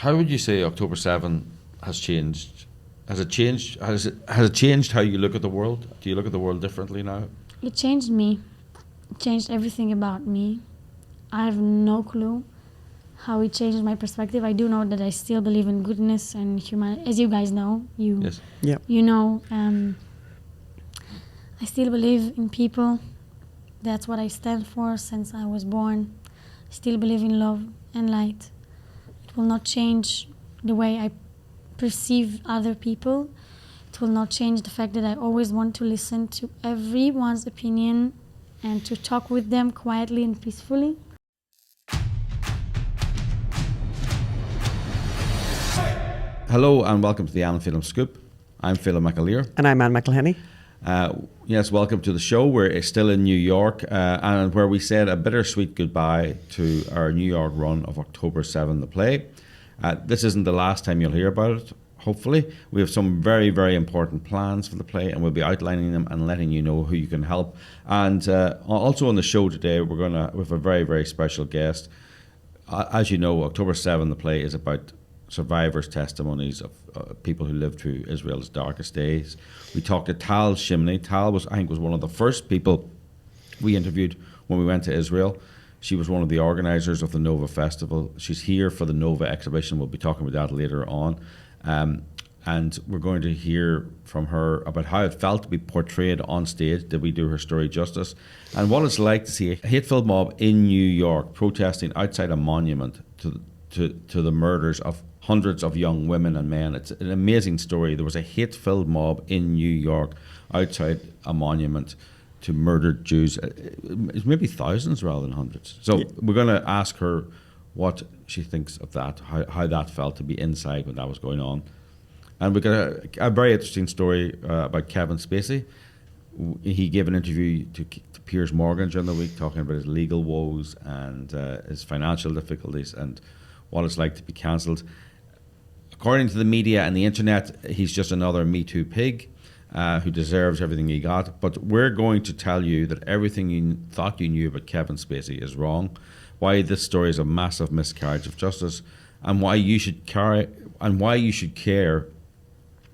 How would you say October 7 has changed? Has it changed? Has it changed how you look at the world? Do you look at the world differently now? It changed me. It changed everything about me. I have no clue how it changed my perspective. I do know that I still believe in goodness and humanity. As you guys know, Yes. you know, I still believe in people. That's what I stand for since I was born. I still believe in love and light. It will not change the way I perceive other people. It will not change the fact that I always want to listen to everyone's opinion and to talk with them quietly and peacefully. Hello and welcome to the Unfiltered Scoop. I'm 𝙈𝙤𝙀𝙀. And I'm Anne McElhenney. Yes, welcome to the show. We're still in New York and where we said a bittersweet goodbye to our New York run of October 7, the play. This isn't the last time you'll hear about it, hopefully. We have some very, very important plans for the play and we'll be outlining them and letting you know who you can help. And also on the show today, we have a very, very special guest. As you know, October 7, the play is about survivors' testimonies of people who lived through Israel's darkest days. We talked to 𝙁𝙊𝙤𝙀𝙀. Tal was one of the first people we interviewed when we went to Israel. She was one of the organisers of the Nova Festival. She's here for the Nova exhibition. We'll be talking about that later on. And we're going to hear from her about how it felt to be portrayed on stage. Did we do her story justice? And what it's like to see a hate-filled mob in New York protesting outside a monument to the murders of hundreds of young women and men. It's an amazing story. There was a hate-filled mob in New York outside a monument to murdered Jews. It's maybe thousands rather than hundreds. So we're going to ask her what she thinks of that, how that felt to be inside when that was going on. And we got a very interesting story about Kevin Spacey. He gave an interview to Piers Morgan during the week talking about his legal woes and his financial difficulties and what it's like to be cancelled. According to the media and the internet, he's just another Me Too pig who deserves everything he got. But we're going to tell you that everything you thought you knew about Kevin Spacey is wrong, why this story is a massive miscarriage of justice, and why you should care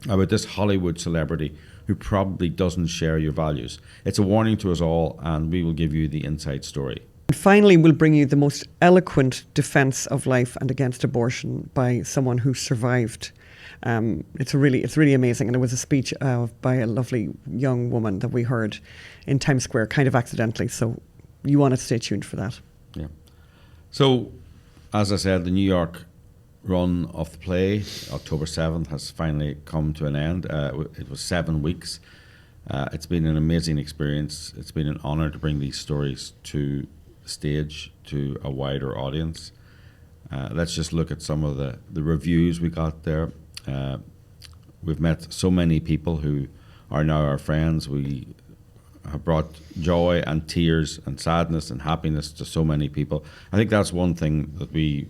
about this Hollywood celebrity who probably doesn't share your values. It's a warning to us all, and we will give you the inside story. And finally, we'll bring you the most eloquent defence of life and against abortion by someone who survived. It's really amazing, and it was a speech by a lovely young woman that we heard in Times Square, kind of accidentally. So you want to stay tuned for that. Yeah. So, as I said, the New York run of the play, October 7th, has finally come to an end. It was 7 weeks. It's been an amazing experience. It's been an honour to bring these stories to stage to a wider audience. Let's just look at some of the reviews we got there. We've met so many people who are now our friends. We have brought joy and tears and sadness and happiness to so many people. I think that's one thing that we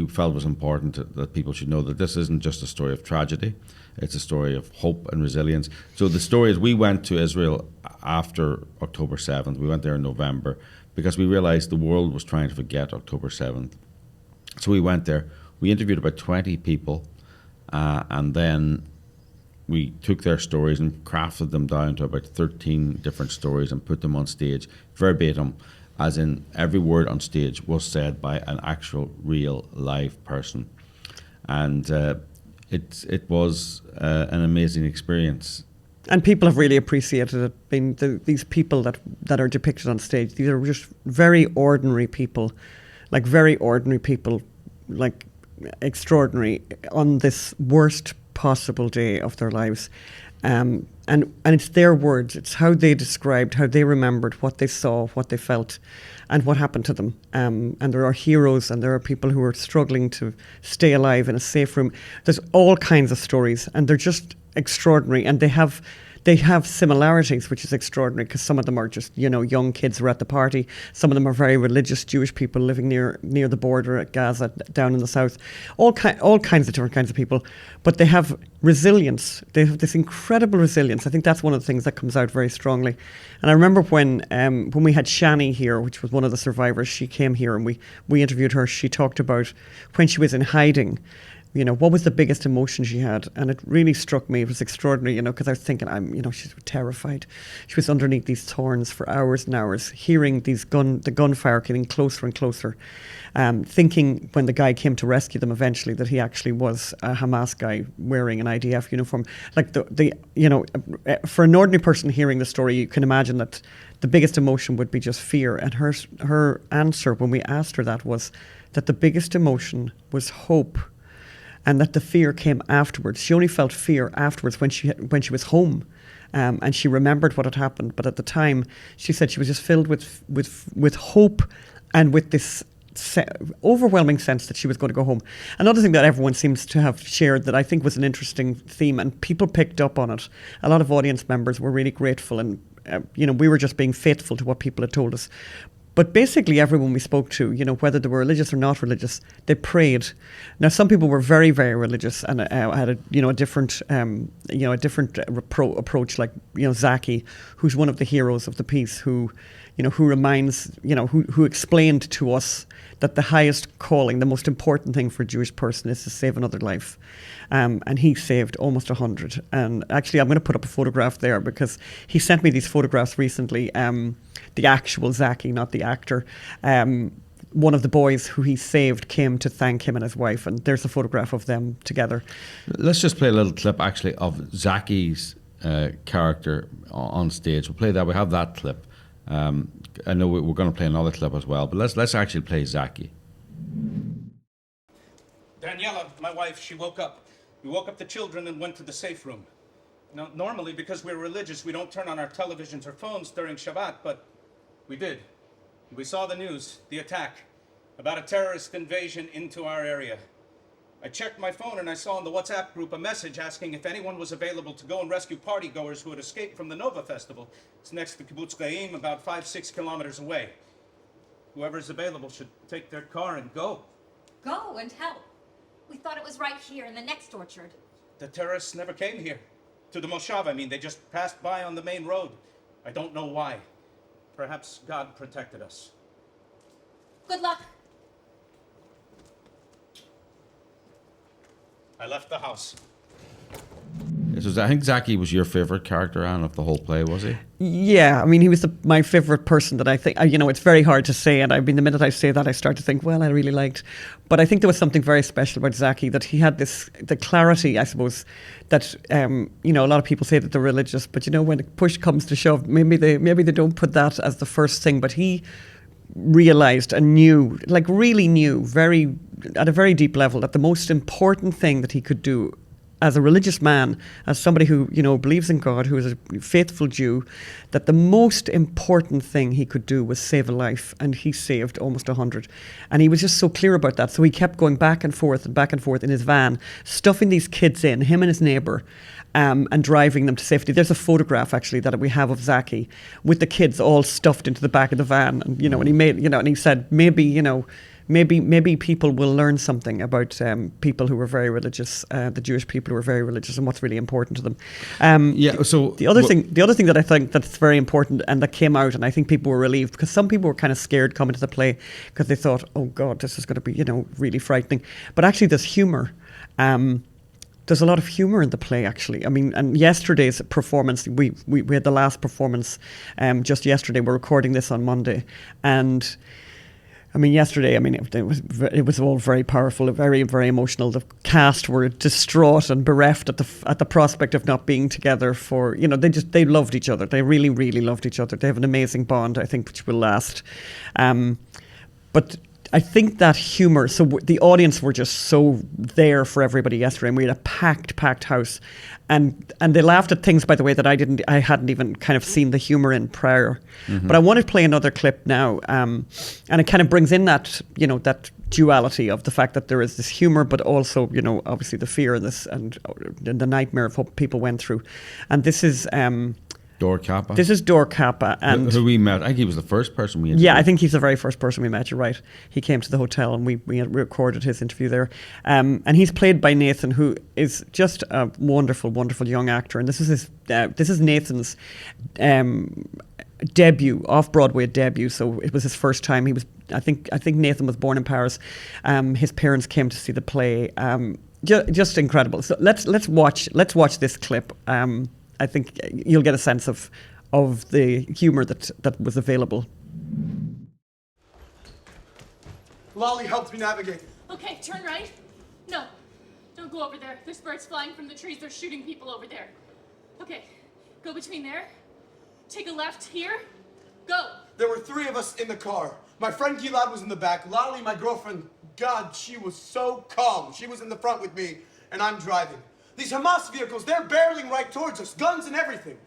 felt was important that people should know, that this isn't just a story of tragedy. It's a story of hope and resilience. So the story is, we went to Israel after October 7th. We went there in November because we realized the world was trying to forget October 7th. So we went there. We interviewed about 20 people and then we took their stories and crafted them down to about 13 different stories and put them on stage verbatim, as in every word on stage was said by an actual real live person. And it was an amazing experience. And people have really appreciated it. These people that are depicted on stage, these are just very ordinary people, like extraordinary on this worst possible day of their lives. And it's their words. It's how they described, how they remembered, what they saw, what they felt, and what happened to them. And there are heroes and there are people who are struggling to stay alive in a safe room. There's all kinds of stories and they're just extraordinary. And they have they have similarities, which is extraordinary because some of them are just, young kids who are at the party. Some of them are very religious Jewish people living near the border at Gaza, down in the south. All kinds of different kinds of people. But they have resilience. They have this incredible resilience. I think that's one of the things that comes out very strongly. And I remember when we had Shani here, which was one of the survivors, she came here and we interviewed her. She talked about when she was in hiding, what was the biggest emotion she had? And it really struck me. It was extraordinary, because I was thinking, she's terrified. She was underneath these thorns for hours and hours, hearing the gunfire getting closer and closer, thinking when the guy came to rescue them eventually that he actually was a Hamas guy wearing an IDF uniform. Like for an ordinary person hearing the story, you can imagine that the biggest emotion would be just fear. And her answer when we asked her that was that the biggest emotion was hope. And that the fear came afterwards. She only felt fear afterwards when she was home, and she remembered what had happened. But at the time, she said she was just filled with hope and with this overwhelming sense that she was going to go home. Another thing that everyone seems to have shared that I think was an interesting theme, and people picked up on it. A lot of audience members were really grateful, and we were just being faithful to what people had told us. But basically, everyone we spoke to, whether they were religious or not religious, they prayed. Now, some people were very, very religious and had a different approach, like 𝙤𝙤𝙤𝙀𝙀, who's one of the heroes of the piece, who reminds, who explained to us that the highest calling, the most important thing for a Jewish person is to save another life. And he saved almost 100. And actually, I'm going to put up a photograph there because he sent me these photographs recently. The actual 𝙤𝙤𝙤, not the actor. One of the boys who he saved came to thank him and his wife, and there's a photograph of them together. Let's just play a little clip, actually, of 𝙤𝙤𝙤's character on stage. We'll play that. We have that clip. I know we're going to play another clip as well, but let's actually play 𝙤𝙤𝙤. Daniela, my wife, she woke up. We woke up the children and went to the safe room. Now, normally, because we're religious, we don't turn on our televisions or phones during Shabbat, but we did. We saw the news, the attack, about a terrorist invasion into our area. I checked my phone and I saw in the WhatsApp group a message asking if anyone was available to go and rescue partygoers who had escaped from the Nova Festival. It's next to 𝑘ibbutz 𝑔'aim, about 5-6 kilometers away. Whoever's available should take their car and go. Go and help. We thought it was right here in the next orchard. The terrorists never came here. To the Moshav, they just passed by on the main road. I don't know why. Perhaps God protected us. Good luck. I left the house. So I think 𝙤𝙤𝙤 was your favourite character, Anne, of the whole play, was he? Yeah, he was my favourite person that I think, it's very hard to say, and the minute I say that I start to think, well, I really liked. But I think there was something very special about 𝙤𝙤𝙤, that he had the clarity, I suppose, that, a lot of people say that they're religious, but when push comes to shove, maybe they don't put that as the first thing, but he realised and knew, really knew, at a very deep level, that the most important thing that he could do as a religious man, as somebody who, believes in God, who is a faithful Jew, that the most important thing he could do was save a life, and he saved almost 100. And he was just so clear about that. So he kept going back and forth in his van, stuffing these kids in, him and his neighbour, and driving them to safety. There's a photograph, actually, that we have of 𝙤𝙤𝙤 with the kids all stuffed into the back of the van. And, and he made, and he said, maybe people will learn something about people who were very religious, the Jewish people who were very religious, and what's really important to them. So the other thing that I think that's very important and that came out, and I think people were relieved, because some people were kind of scared coming to the play because they thought, oh God, this is going to be really frightening. But actually, there's humour. There's a lot of humour in the play, actually. And yesterday's performance, we had the last performance just yesterday. We're recording this on Monday, and yesterday, it was all very powerful, very, very emotional. The cast were distraught and bereft at the prospect of not being together for, they loved each other. They really, really loved each other. They have an amazing bond, I think, which will last. But I think that humor, so the audience were just so there for everybody yesterday, and we had a packed house, and they laughed at things, by the way, that I hadn't even kind of seen the humor in prior. But I want to play another clip now, and it kind of brings in that, you know, that duality of the fact that there is this humor, but also, you know, obviously the fear and this and the nightmare of what people went through. And this is 𝙈𝙘𝙀𝙀𝙀. This is 𝙈𝙘𝙀𝙀, and who we met. I think he was the first person we interviewed. yeah, I think he's the very first person we met. You're right. He came to the hotel, and we recorded his interview there. And he's played by Nathan, who is just a wonderful, wonderful young actor. And this is Nathan's debut, off-Broadway debut. So it was his first time. I think Nathan was born in Paris. His parents came to see the play. Just incredible. So let's watch this clip. I think you'll get a sense of the humour that was available. Lolly helped me navigate. Okay, turn right. No, don't go over there. There's birds flying from the trees. They're shooting people over there. Okay, go between there. Take a left here. Go. There were 3 of us in the car. My friend 𝙼𝙣𝙤𝙤𝙀𝙀 was in the back. Lolly, my girlfriend, God, she was so calm. She was in the front with me, and I'm driving. These Hamas vehicles, they're barreling right towards us, guns and everything.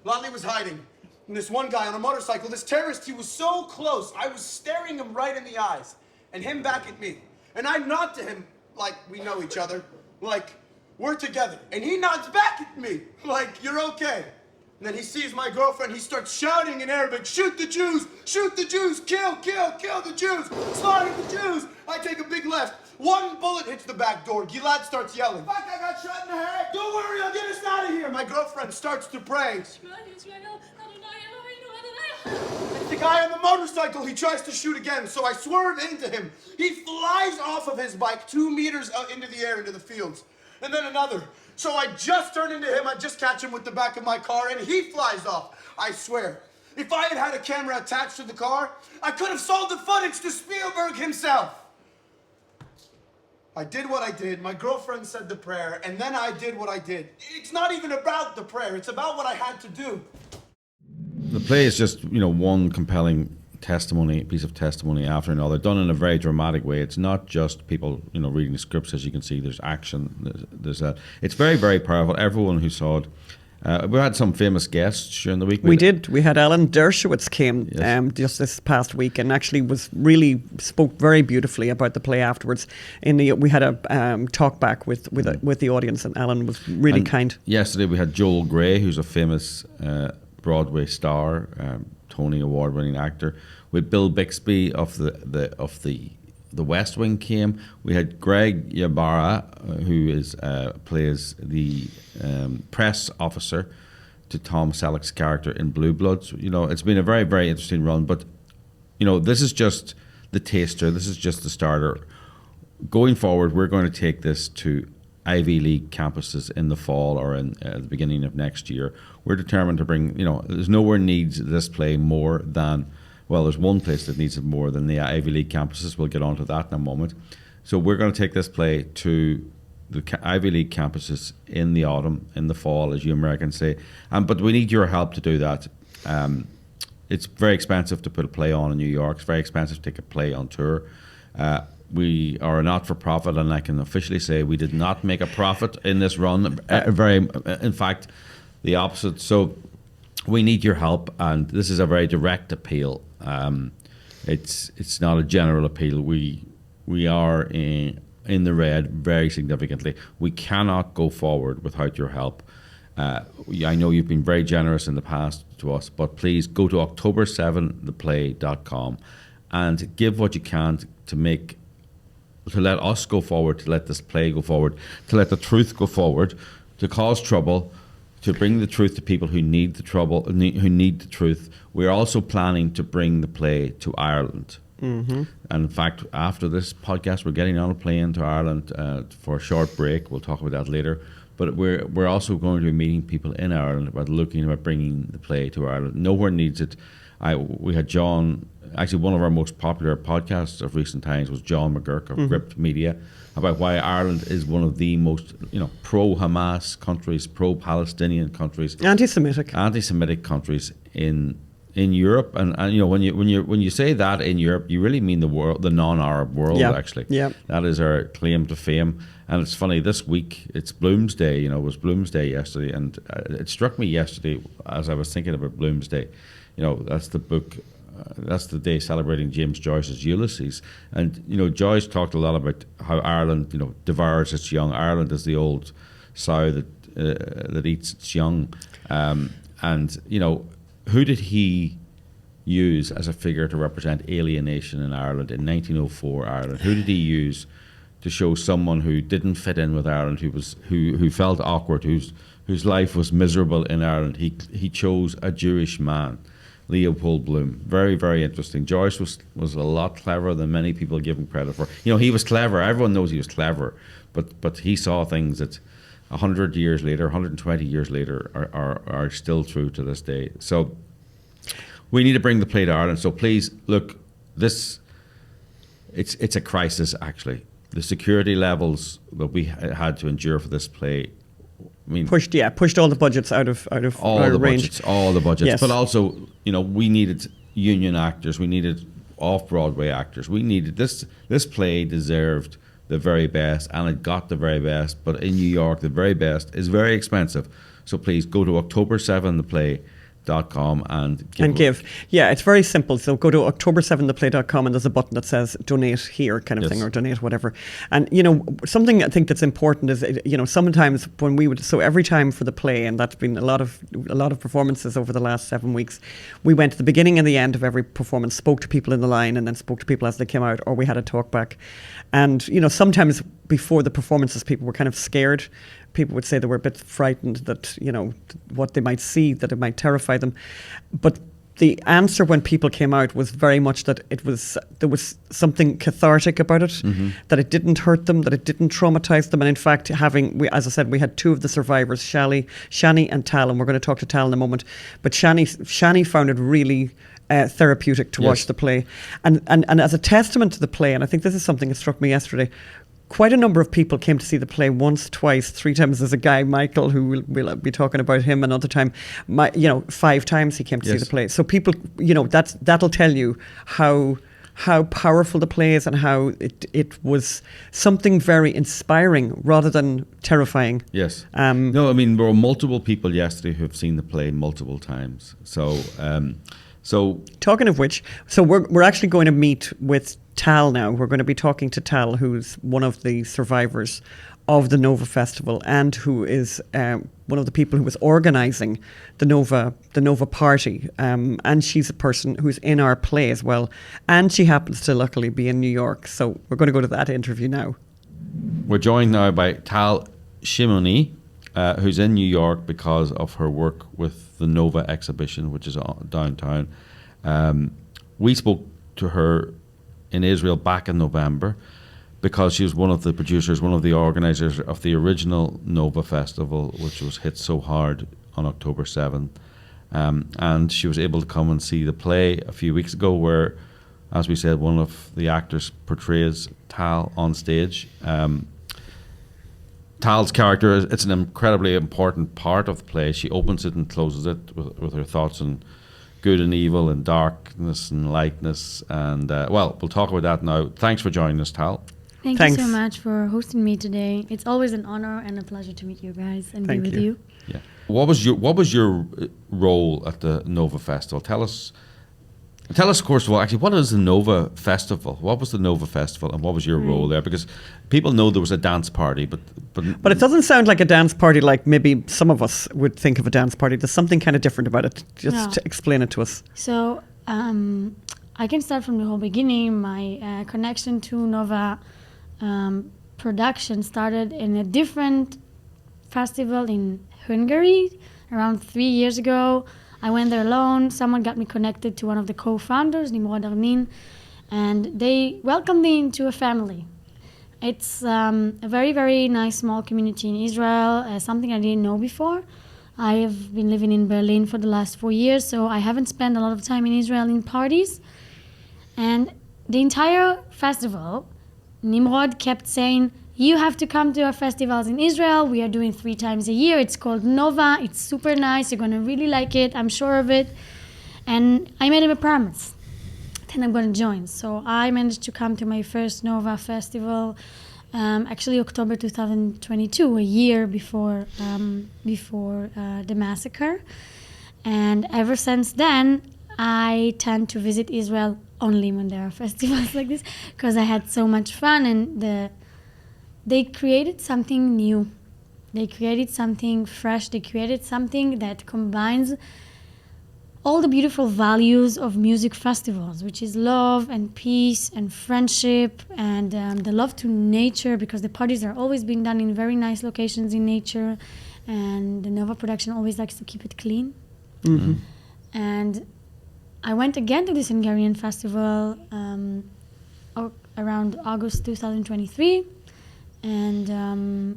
Lolly was hiding. And this one guy on a motorcycle, this terrorist, he was so close. I was staring him right in the eyes, and him back at me. And I nod to him like we know each other, like we're together. And he nods back at me like, you're okay. And then he sees my girlfriend, he starts shouting in Arabic, shoot the Jews, kill the Jews, slaughter the Jews. I take a big left. 1 bullet hits the back door. 𝙼𝙤𝙀𝙀 starts yelling. Fuck, I got shot in the head. Don't worry, I'll get us out of here. My girlfriend starts to pray. The guy on the motorcycle, he tries to shoot again, so I swerve into him. He flies off of his bike 2 meters into the air, into the fields. And then another. So I just turn into him, I just catch him with the back of my car, and he flies off. I swear, if I had a camera attached to the car, I could have sold the footage to Spielberg himself. I did what I did, my girlfriend said the prayer, and then I did what I did. It's not even about the prayer, it's about what I had to do. The play is just, you know, one compelling piece of testimony after another, done in a very dramatic way. It's not just people, you know, reading the scripts. As you can see, there's action. There's that. It's very, very powerful. Everyone who saw it. We had some famous guests during the week. We did. We had Alan Dershowitz came Yes. just this past week, and actually spoke very beautifully about the play afterwards. We had a talk back with the audience, and Alan was really kind. Yesterday we had Joel Grey, who's a famous Broadway star, Tony Award-winning actor. With Bill Bixby of the West Wing came. We had Greg Ybarra, who plays the press officer to Tom Selleck's character in Blue Bloods. You know, it's been a very, very interesting run. But you know, this is just the taster. This is just the starter. Going forward, we're going to take this to Ivy League campuses in the fall or at the beginning of next year. We're determined to bring, you know, there's nowhere needs this play more than, well, there's one place that needs it more than the Ivy League campuses. We'll get onto that in a moment. So we're going to take this play to the Ivy League campuses in the autumn, in the fall, as you Americans say. But we need your help to do that. It's very expensive to put a play on in New York. It's very expensive to take a play on tour. We are a not-for-profit, and I can officially say we did not make a profit in this run. In fact, the opposite. So we need your help, and this is a very direct appeal. It's not a general appeal. We are in the red very significantly. We cannot go forward without your help. I know you've been very generous in the past to us, but please go to October7theplay.com and give what you can to let us go forward, to let this play go forward, to let the truth go forward, to cause trouble, to bring the truth to people who need the trouble, who need the truth. We're also planning to bring the play to Ireland. Mm-hmm. And in fact, after this podcast, we're getting on a plane to Ireland for a short break. We'll talk about that later. But we're also going to be meeting people in Ireland about bringing the play to Ireland. Nowhere needs it. We had John. Actually, one of our most popular podcasts of recent times was John McGurk of Gripped Media, about why Ireland is one of the most, pro-Hamas countries, pro-Palestinian countries, anti-Semitic countries in in Europe, and you know when you say that in Europe, you really mean the world, the non-Arab world. Yeah. Actually, Yeah. that is our claim to fame. And it's funny, this week it's Bloomsday. You know, it was Bloomsday yesterday, and it struck me yesterday as I was thinking about Bloomsday. You know, that's the book. That's the day celebrating James Joyce's Ulysses. And you know, Joyce talked a lot about how Ireland, you know, devours its young. Ireland is the old sow that eats its young. And you know, who did he use as a figure to represent alienation in Ireland in 1904 Ireland? Who did he use to show someone who didn't fit in with Ireland, who felt awkward, whose life was miserable in Ireland? He chose a Jewish man, Leopold Bloom. Very, very interesting. Joyce was a lot cleverer than many people give him credit for. You know, he was clever. Everyone knows he was clever, but he saw things that 100 years later, 120 years later, are still true to this day. So we need to bring the play to Ireland. So please, look, it's a crisis, actually. The security levels that we had to endure for this play, I mean, pushed all the budgets out of all the range. budgets. Yes. But also, you know, we needed union actors, we needed off-Broadway actors. We needed this play deserved the very best, and it got the very best. But in New York, the very best is very expensive. So please go to October7theplay.com and give. Yeah, it's very simple. So go to October7theplay.com and there's a button that says donate here kind of Yes. thing, or donate whatever. And, you know, something I think that's important is, you know, sometimes when we would, so every time for the play, and that's been a lot of performances over the last 7 weeks, we went to the beginning and the end of every performance, spoke to people in the line, and then spoke to people as they came out, or we had a talk back. And, you know, sometimes before the performances, people were kind of scared. People would say they were a bit frightened that, you know, what they might see, that it might terrify them. But the answer when people came out was very much that there was something cathartic about it, that it didn't hurt them, that it didn't traumatize them. And in fact, as I said, we had two of the survivors, Shani and Tal, and we're going to talk to Tal in a moment. But Shani found it really therapeutic to watch the play. And as a testament to the play, and I think this is something that struck me yesterday, quite a number of people came to see the play once, twice, 3 times. There's a guy, Michael, who we'll be talking about him another time. 5 times he came to see the play. So people, you know, that'll tell you how powerful the play is, and how it was something very inspiring rather than terrifying. Yes. No, I mean, there were multiple people yesterday who have seen the play multiple times. So talking of which, so we're actually going to meet with Tal now. We're going to be talking to Tal, who's one of the survivors of the Nova Festival, and who is one of the people who was organising the Nova party. And she's a person who's in our play as well. And she happens to luckily be in New York. So we're going to go to that interview now. We're joined now by Tal Shimoni, who's in New York because of her work with the Nova exhibition, which is downtown. We spoke to her in Israel back in November because she was one of the producers, one of the organisers of the original Nova Festival, which was hit so hard on October 7th. And she was able to come and see the play a few weeks ago where, as we said, one of the actors portrays Tal on stage. Tal's character, it's an incredibly important part of the play. She opens it and closes it with her thoughts on good and evil and darkness and lightness. And, we'll talk about that now. Thanks for joining us, Tal. Thanks you so much for hosting me today. It's always an honor and a pleasure to meet you guys and be with you. Yeah. What was your role at the Nova Festival? Tell us, of course, well, actually, what is the Nova Festival? What was the Nova Festival, and what was your role there? Because people know there was a dance party, but it doesn't sound like a dance party like maybe some of us would think of a dance party. There's something kind of different about it. Just to explain it to us. So I can start from the whole beginning. My connection to Nova production started in a different festival in Hungary around 3 years ago. I went there alone. Someone got me connected to one of the co-founders, Nimrod Arnin, and they welcomed me into a family. It's a very, very nice small community in Israel, something I didn't know before. I have been living in Berlin for the last 4 years, so I haven't spent a lot of time in Israel in parties. And the entire festival, Nimrod kept saying, you have to come to our festivals in Israel. We are doing 3 times a year. It's called Nova. It's super nice. You're going to really like it. I'm sure of it. And I made him a promise. Then I'm going to join. So I managed to come to my first Nova festival, actually October 2022, a year before the massacre. And ever since then, I tend to visit Israel only when there are festivals like this, because I had so much fun, and they created something new. They created something fresh. They created something that combines all the beautiful values of music festivals, which is love and peace and friendship and the love to nature, because the parties are always being done in very nice locations in nature, and the Nova production always likes to keep it clean. Mm-hmm. And I went again to this Hungarian festival around August 2023, and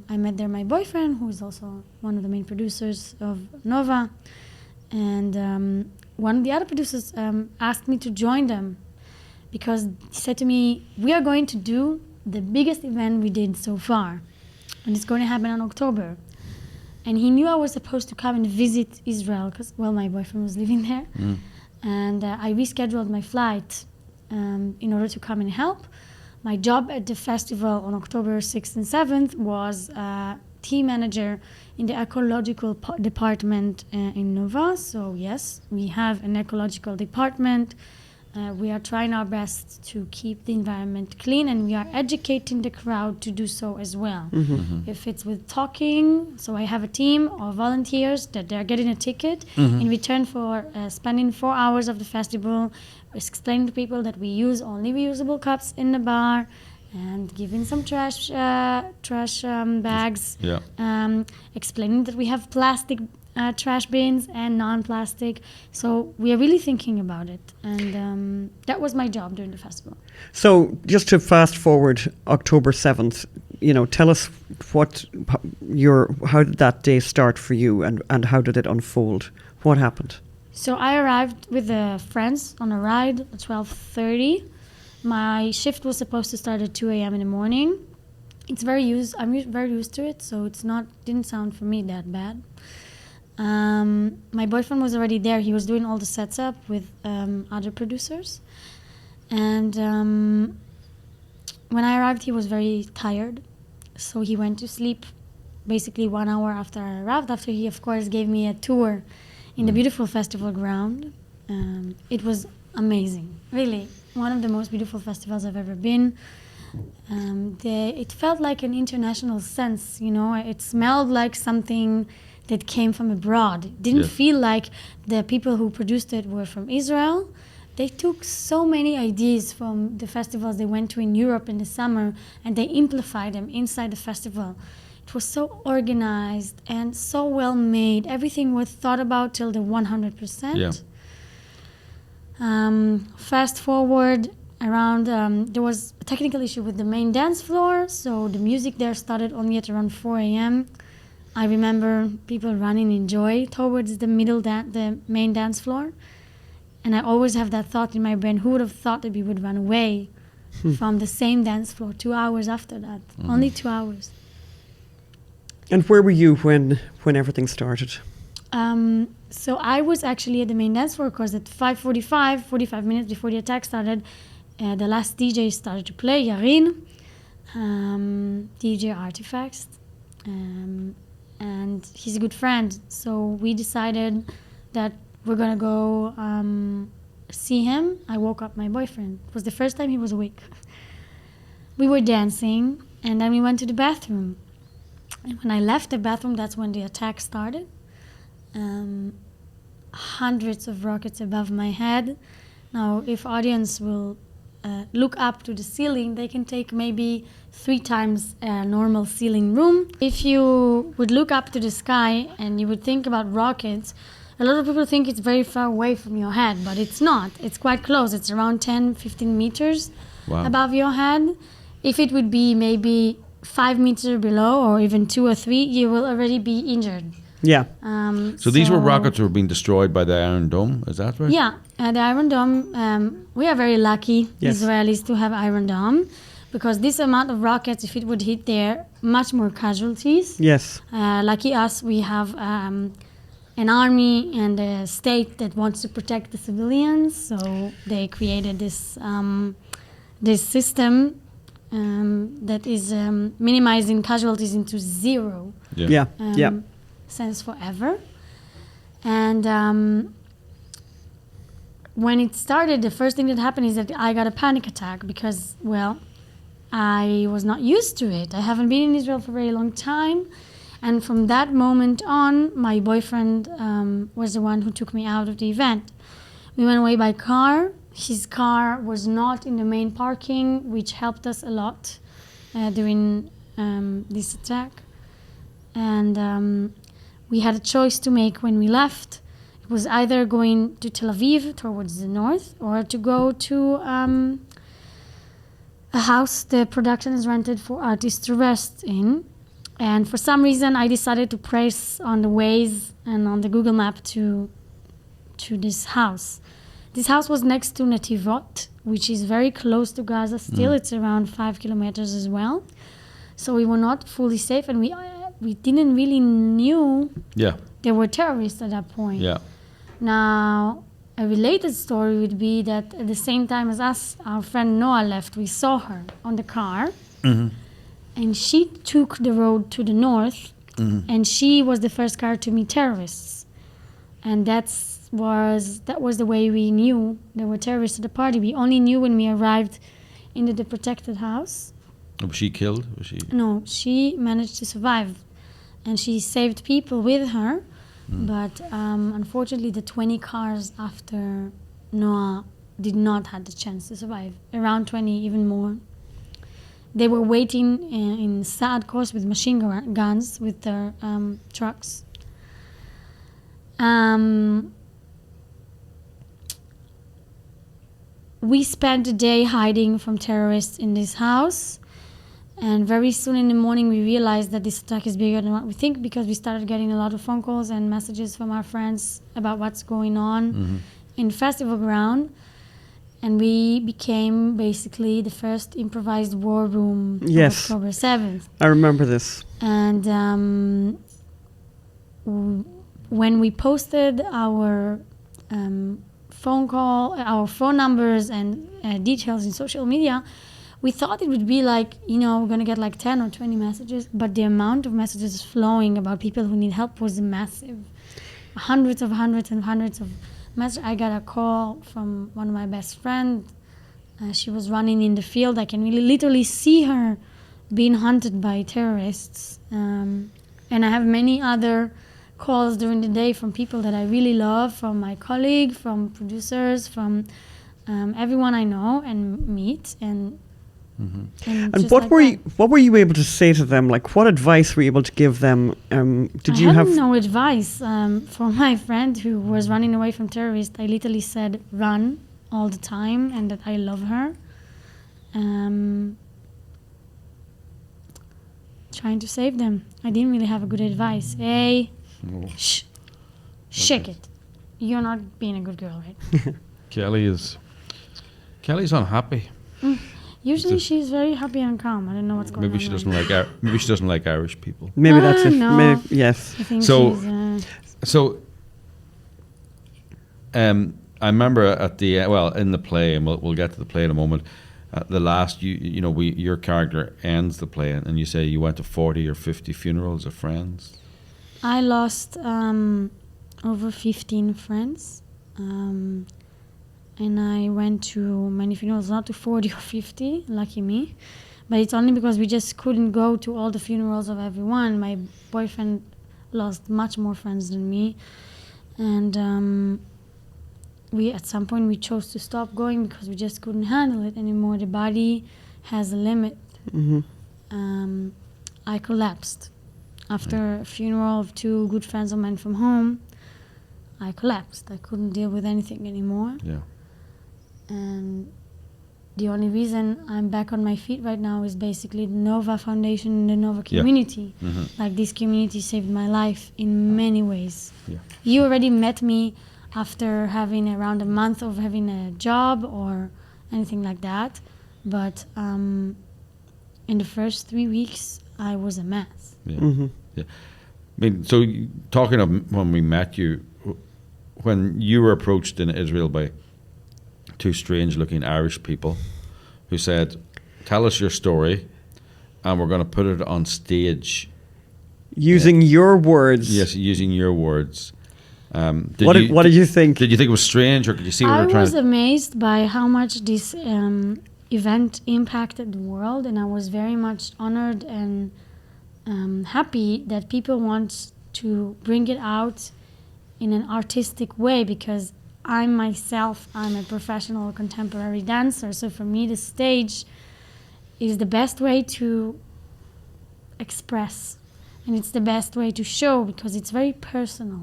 I met there my boyfriend, who is also one of the main producers of Nova. And one of the other producers asked me to join them, because he said to me, we are going to do the biggest event we did so far, and it's going to happen in October. And he knew I was supposed to come and visit Israel, because, well, my boyfriend was living there. And I rescheduled my flight in order to come and help. My job at the festival on October 6th and 7th was team manager in the ecological department in Nova. So yes, we have an ecological department. We are trying our best to keep the environment clean, and we are educating the crowd to do so as well. If it's with talking, so I have a team of volunteers that they're getting a ticket in return for spending 4 hours of the festival, explaining to people that we use only reusable cups in the bar, and giving some trash bags, explaining that we have plastic trash bins and non-plastic. So we are really thinking about it, and that was my job during the festival. So just to fast forward October 7th, tell us how did that day start for you, and how did it unfold? What happened? So I arrived with friends on a ride at 12:30. My shift was supposed to start at 2 a.m. in the morning. I'm very used to it, so didn't sound for me that bad. My boyfriend was already there. He was doing all the sets up with other producers. And when I arrived, he was very tired. So he went to sleep basically 1 hour after I arrived, after he, of course, gave me a tour in the beautiful festival ground. It was amazing, really. One of the most beautiful festivals I've ever been. It felt like an international sense, It smelled like something that came from abroad. It didn't feel like the people who produced it were from Israel. They took so many ideas from the festivals they went to in Europe in the summer, and they amplified them inside the festival. It was so organized and so well made. Everything was thought about till the 100%. Fast forward around, there was a technical issue with the main dance floor, so the music there started only at around 4 a.m. I remember people running in joy towards the the main dance floor. And I always have that thought in my brain, who would have thought that we would run away from the same dance floor 2 hours after that? Only 2 hours. And where were you when everything started? So I was actually at the main dance floor, because at 5:45, 45 minutes before the attack started, the last DJ started to play, Yarin, DJ Artifacts. And he's a good friend, so we decided that we're gonna go see him. I woke up my boyfriend. It was the first time he was awake. We were dancing, and then we went to the bathroom. And when I left the bathroom, that's when the attack started. Hundreds of rockets above my head. Now, if audience will look up to the ceiling, they can take maybe 3 times a normal ceiling room. If you would look up to the sky and you would think about rockets, a lot of people think it's very far away from your head, but it's not. It's quite close. It's around 10, 15 meters above your head. If it would be maybe 5 meters below, or even 2 or 3, you will already be injured. Yeah. So these were rockets that were being destroyed by the Iron Dome, is that right? Yeah, the Iron Dome, we are very lucky, Israelis, to have Iron Dome, because this amount of rockets, if it would hit there, much more casualties. Yes. Lucky us, we have an army and a state that wants to protect the civilians. So they created this this system that is minimizing casualties into zero. Since forever. And when it started, the first thing that happened is that I got a panic attack because, well, I was not used to it. I haven't been in Israel for a very long time. And from that moment on, my boyfriend was the one who took me out of the event. We went away by car. His car was not in the main parking, which helped us a lot during this attack. And we had a choice to make when we left. It was either going to Tel Aviv towards the north or to go to a house the production is rented for artists to rest in. And for some reason, I decided to press on the Waze and on the Google map to this house. This house was next to Netivot, which is very close to Gaza still. It's around 5 kilometers as well. So we were not fully safe, and we didn't really knew there were terrorists at that point. Now, a related story would be that at the same time as us, our friend Noah left. We saw her on the car, and she took the road to the north, and she was the first car to meet terrorists. And that was the way we knew there were terrorists at the party. We only knew when we arrived into the protected house. Was she killed? No, she managed to survive. And she saved people with her. But unfortunately, the 20 cars after Noah did not have the chance to survive. Around 20, even more. They were waiting in Saad course with machine guns with their trucks. We spent a day hiding from terrorists in this house. And very soon in the morning, we realized that this attack is bigger than what we think, because we started getting a lot of phone calls and messages from our friends about what's going on in festival ground. And we became basically the first improvised war room on October 7th. I remember this. And when we posted our our phone numbers and details in social media, we thought it would be like, we're going to get like 10 or 20 messages, but the amount of messages flowing about people who need help was massive. Hundreds of messages. I got a call from one of my best friends. She was running in the field. I can really literally see her being hunted by terrorists. And I have many other calls during the day from people that I really love, from my colleague, from producers, from everyone I know and meet. And what were you able to say to them? Like, what advice were you able to give them? I have no advice. For my friend who was running away from terrorists, I literally said, run all the time, and that I love her. Trying to save them. I didn't really have a good advice. Hey, shake it. You're not being a good girl, right? Kelly's unhappy. Usually she's very happy and calm. I don't know what's going on. Maybe she doesn't like Irish people. Maybe that's it. No. Maybe, yes. I think I remember at the in the play, and we'll get to the play in a moment. The last your character ends the play, and you say you went to 40 or 50 funerals of friends. I lost over 15 friends. And I went to many funerals, not to 40 or 50, lucky me. But it's only because we just couldn't go to all the funerals of everyone. My boyfriend lost much more friends than me. And at some point we chose to stop going because we just couldn't handle it anymore. The body has a limit. I collapsed. After a funeral of 2 good friends of mine from home, I collapsed. I couldn't deal with anything anymore. And the only reason I'm back on my feet right now is basically the Nova Foundation and the Nova community. Like, this community saved my life in many ways. You already met me after having around a month of having a job or anything like that. But in the first 3 weeks, I was a mess. mean, so talking of when we met you, when you were approached in Israel by two strange-looking Irish people who said, "Tell us your story, and we're going to put it on stage." Using your words. Yes, using your words. What did you think? Did you think it was strange, or could you see what I we were trying was to... amazed by how much this event impacted the world, and I was very much honored and happy that people want to bring it out in an artistic way, because I'm a professional contemporary dancer, so for me the stage is the best way to express, and it's the best way to show, because it's very personal.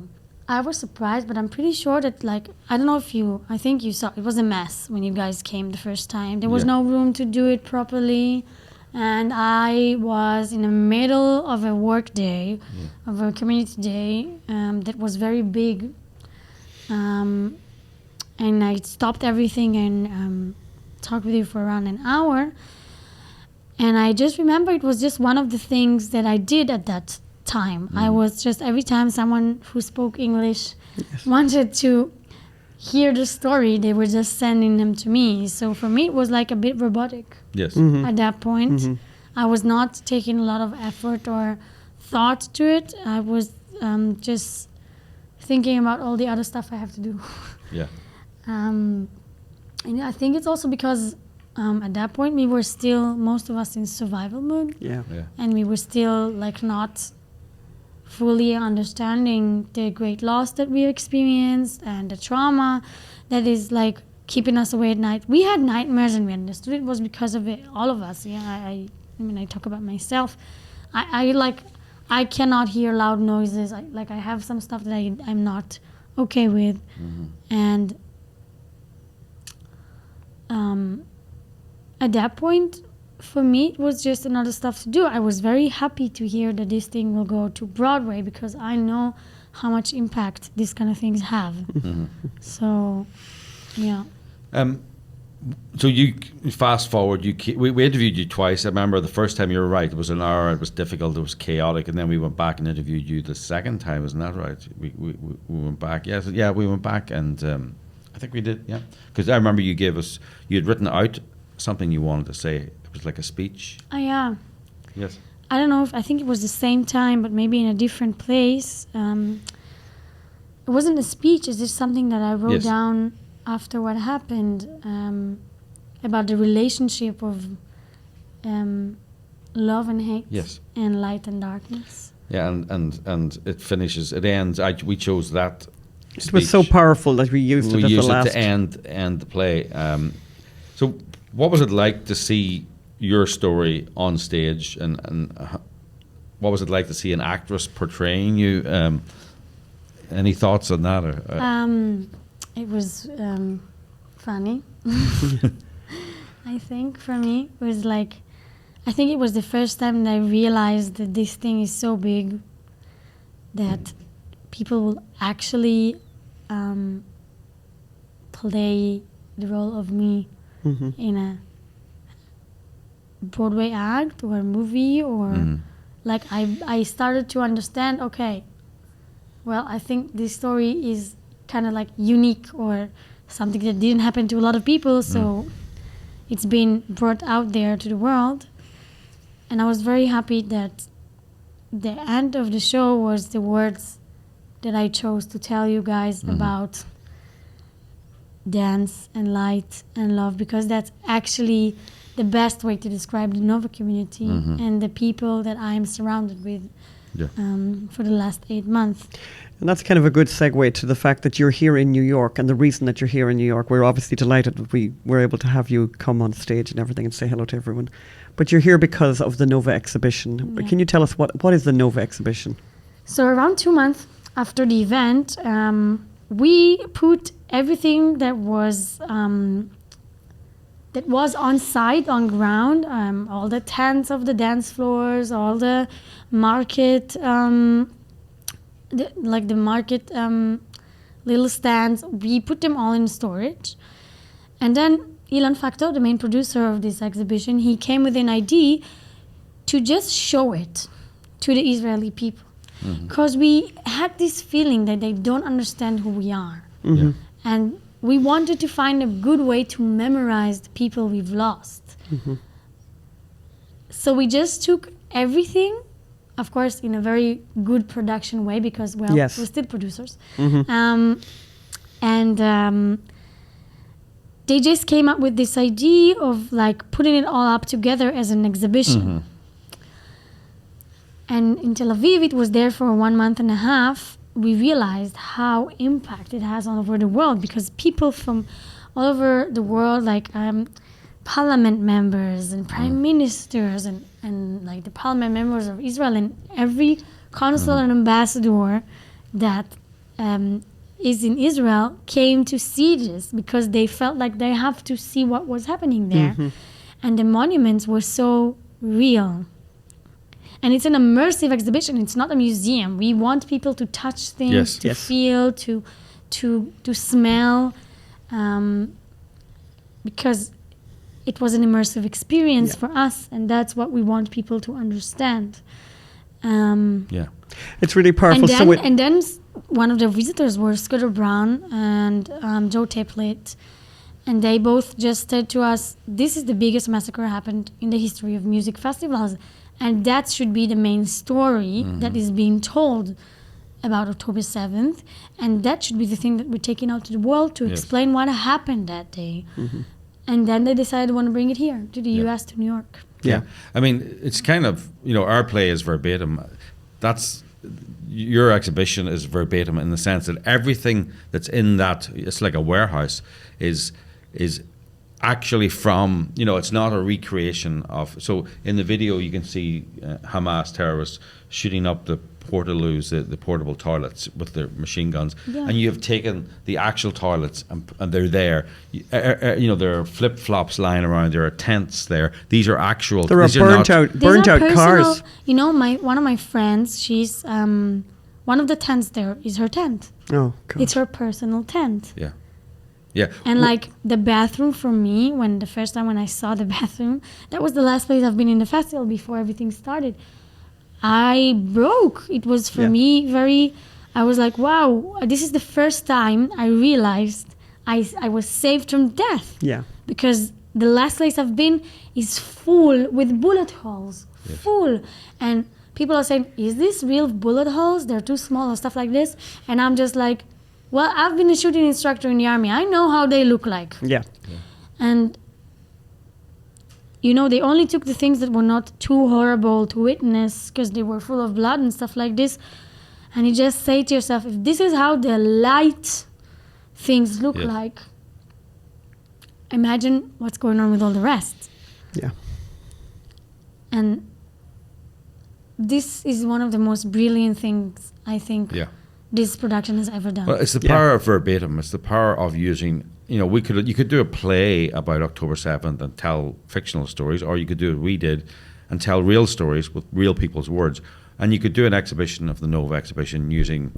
I was surprised, but I'm pretty sure that, like, I don't know if I think you saw, it was a mess when you guys came the first time. There was no room to do it properly, and I was in the middle of a work day, of a community day that was very big, and I stopped everything and talked with you for around an hour, and I just remember it was just one of the things that I did at that time. I was just, every time someone who spoke English wanted to hear the story, they were just sending them to me. So for me, it was like a bit robotic. Yes. At that point. I was not taking a lot of effort or thought to it. I was just thinking about all the other stuff I have to do. Yeah. And I think it's also because at that point we were still, most of us, in survival mode. Yeah. And we were still like not fully understanding the great loss that we experienced and the trauma that is like keeping us awake at night. We had nightmares, and we understood it was because of it, all of us. Yeah, I mean, I talk about myself. I cannot hear loud noises. I have some stuff that I'm not okay with. And at that point, for me, it was just another stuff to do. I was very happy to hear that this thing will go to Broadway, because I know how much impact these kind of things have. So, yeah. So you fast forward. We interviewed you twice. I remember the first time, you were right. It was an hour. It was difficult. It was chaotic. And then we went back and interviewed you the second time. Isn't that right? We went back. Yes, yeah, we went back, and I think we did. Yeah, because I remember you had written out something you wanted to say. It was like a speech. Oh, yeah. Yes. I don't know I think it was the same time, but maybe in a different place. It wasn't a speech. It's just something that I wrote down after what happened, about the relationship of love and hate, and light and darkness. Yeah, and it finishes. It ends. We chose that. It was so powerful that we used it as the last. To end the play. So, what was it like to see your story on stage, and what was it like to see an actress portraying you? Any thoughts on that? It was funny. I think for me it was like, I think it was the first time that I realized that this thing is so big that people will actually play the role of me in a Broadway act or a movie, or like I started to understand, okay, well, I think this story is kind of like unique, or something that didn't happen to a lot of people, so it's been brought out there to the world. And I was very happy that the end of the show was the words that I chose to tell you guys about dance and light and love, because that's actually the best way to describe the Nova community and the people that I am surrounded with for the last 8 months. And that's kind of a good segue to the fact that you're here in New York, and the reason that you're here in New York. We're obviously delighted that we were able to have you come on stage and everything and say hello to everyone. But you're here because of the Nova exhibition. Yeah. Can you tell us what is the Nova exhibition? So around 2 months after the event, we put everything that was on site, on ground, all the tents of the dance floors, all the market, the market little stands, we put them all in storage. And then Ilan Facto, the main producer of this exhibition, he came with an idea to just show it to the Israeli people. because we had this feeling that they don't understand who we are. Yeah. And we wanted to find a good way to memorize the people we've lost. So we just took everything, of course, in a very good production way, because, well, Yes. we're still producers. Mm-hmm. They just came up with this idea of like putting it all up together as an exhibition. And in Tel Aviv, it was there for 1.5 months. We realized how impact it has all over the world, because people from all over the world, like parliament members and prime ministers and like the parliament members of Israel and every consul and ambassador that is in Israel came to see this, because they felt like they have to see what was happening there. And the monuments were so real. And it's an immersive exhibition. It's not a museum. We want people to touch things, Yes. to Yes. feel, to smell, because it was an immersive experience for us, and that's what we want people to understand. Yeah. It's really powerful. And then one of the visitors were Scudder Brown and Joe Taplet, and they both just said to us, this is the biggest massacre happened in the history of music festivals, and that should be the main story that is being told about October 7th, and that should be the thing that we're taking out to the world to explain what happened that day. And then they decided they want to bring it here, to the US, to New York. Yeah. I mean, it's kind of, our play is verbatim. That's, your exhibition is verbatim in the sense that everything that's in that, it's like a warehouse, is actually from, it's not a recreation of. So in the video you can see Hamas terrorists shooting up the portaloos, the portable toilets with their machine guns, and you have taken the actual toilets and they're there. There are flip-flops lying around, there are tents there. These are actual. There are burnt out cars. One of my friends, she's one of the tents there is her tent. Oh, God. It's her personal tent. Yeah. Yeah. And like the bathroom for me, the first time when I saw the bathroom, that was the last place I've been in the festival before everything started. I broke. It was for me I was like, wow, this is the first time I realized I was saved from death. Yeah. Because the last place I've been is full with bullet holes. Full. And people are saying, is this real bullet holes? They're too small or stuff like this. And I'm just like, well, I've been a shooting instructor in the army. I know how they look like. Yeah. And, they only took the things that were not too horrible to witness because they were full of blood and stuff like this. And you just say to yourself, if this is how the light things look like, imagine what's going on with all the rest. Yeah. And this is one of the most brilliant things, I think, this production has ever done. Well, it's the power of verbatim. It's the power of using, you could do a play about October 7th and tell fictional stories, or you could do what we did and tell real stories with real people's words. And you could do an exhibition of the Nova exhibition using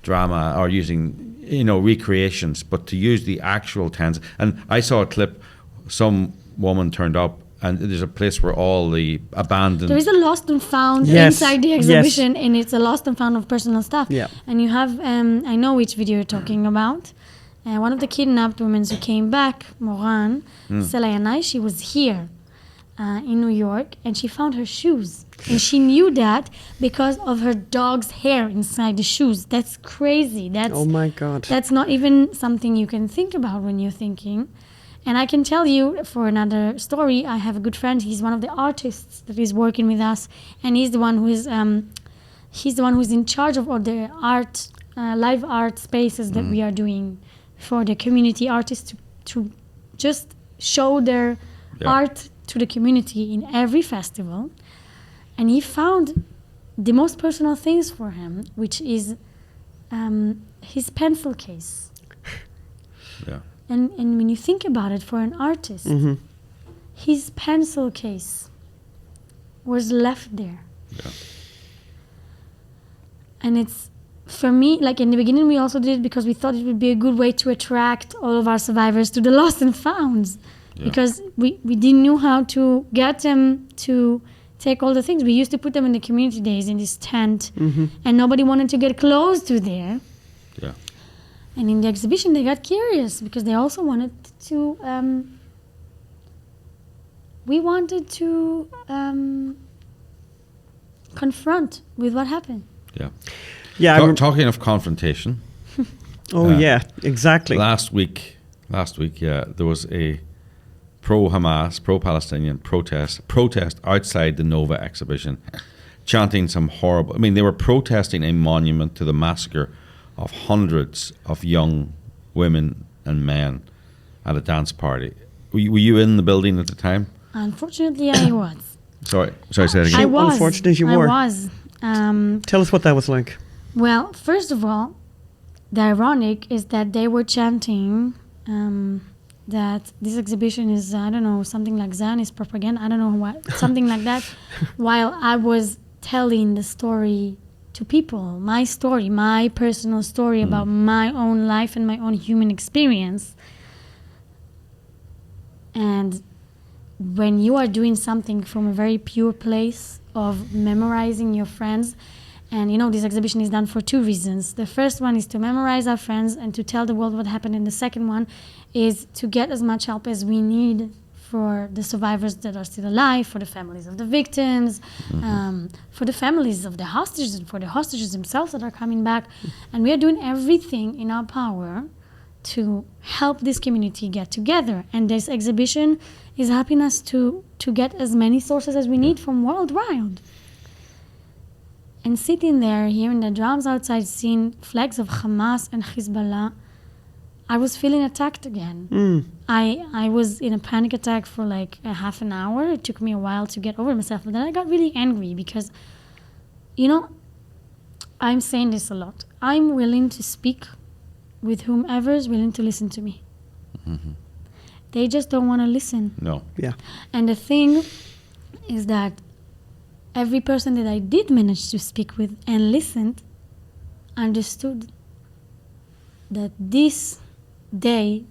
drama or using, recreations, but to use the actual tents. And I saw a clip, some woman turned up, and there's a place where all the abandoned... There is a lost and found inside the exhibition, and it's a lost and found of personal stuff. Yeah. And you have, I know which video you're talking about. One of the kidnapped women who came back, Moran, 𝙤𝙤, she was here in New York, and she found her shoes. And she knew that because of her dog's hair inside the shoes. That's crazy. Oh my God. That's not even something you can think about when you're thinking. And I can tell you, for another story, I have a good friend. He's one of the artists that is working with us, and he's the one who is who's in charge of all the art, live art spaces that we are doing for the community artists to just show their art to the community in every festival. And he found the most personal things for him, which is his pencil case. Yeah. And when you think about it, for an artist, his pencil case was left there. Yeah. And it's, for me, like in the beginning, we also did it because we thought it would be a good way to attract all of our survivors to the lost and founds. Yeah. Because we didn't know how to get them to take all the things. We used to put them in the community days in this tent, and nobody wanted to get close to there. Yeah. And in the exhibition, they got curious because they also wanted to. We wanted to confront with what happened. Yeah. Yeah. Talking of confrontation. Yeah, exactly. Last week, there was a pro-Hamas, pro-Palestinian protest outside the Nova exhibition, chanting some horrible. I mean, they were protesting a monument to the massacre of hundreds of young women and men at a dance party. Were you in the building at the time? Unfortunately, I was. Sorry, say that again. I was. Unfortunately, you were. I was. Tell us what that was like. Well, first of all, the ironic is that they were chanting that this exhibition is, I don't know, something like Zionist propaganda, I don't know what, something like that, while I was telling the story to people, my story, my personal story about my own life and my own human experience. And when you are doing something from a very pure place of memorizing your friends, and you know, this exhibition is done for two reasons. The first one is to memorize our friends and to tell the world what happened. And the second one is to get as much help as we need for the survivors that are still alive, for the families of the victims, for the families of the hostages, and for the hostages themselves that are coming back. And we are doing everything in our power to help this community get together. And this exhibition is helping us to get as many sources as we need from worldwide. And sitting there, hearing the drums outside, seeing flags of Hamas and Hezbollah, I was feeling attacked again. I was in a panic attack for like a half an hour. It took me a while to get over myself. But then I got really angry because, you know, I'm saying this a lot. I'm willing to speak with whomever is willing to listen to me. They just don't want to listen. No. Yeah. And the thing is that every person that I did manage to speak with and listened understood that this day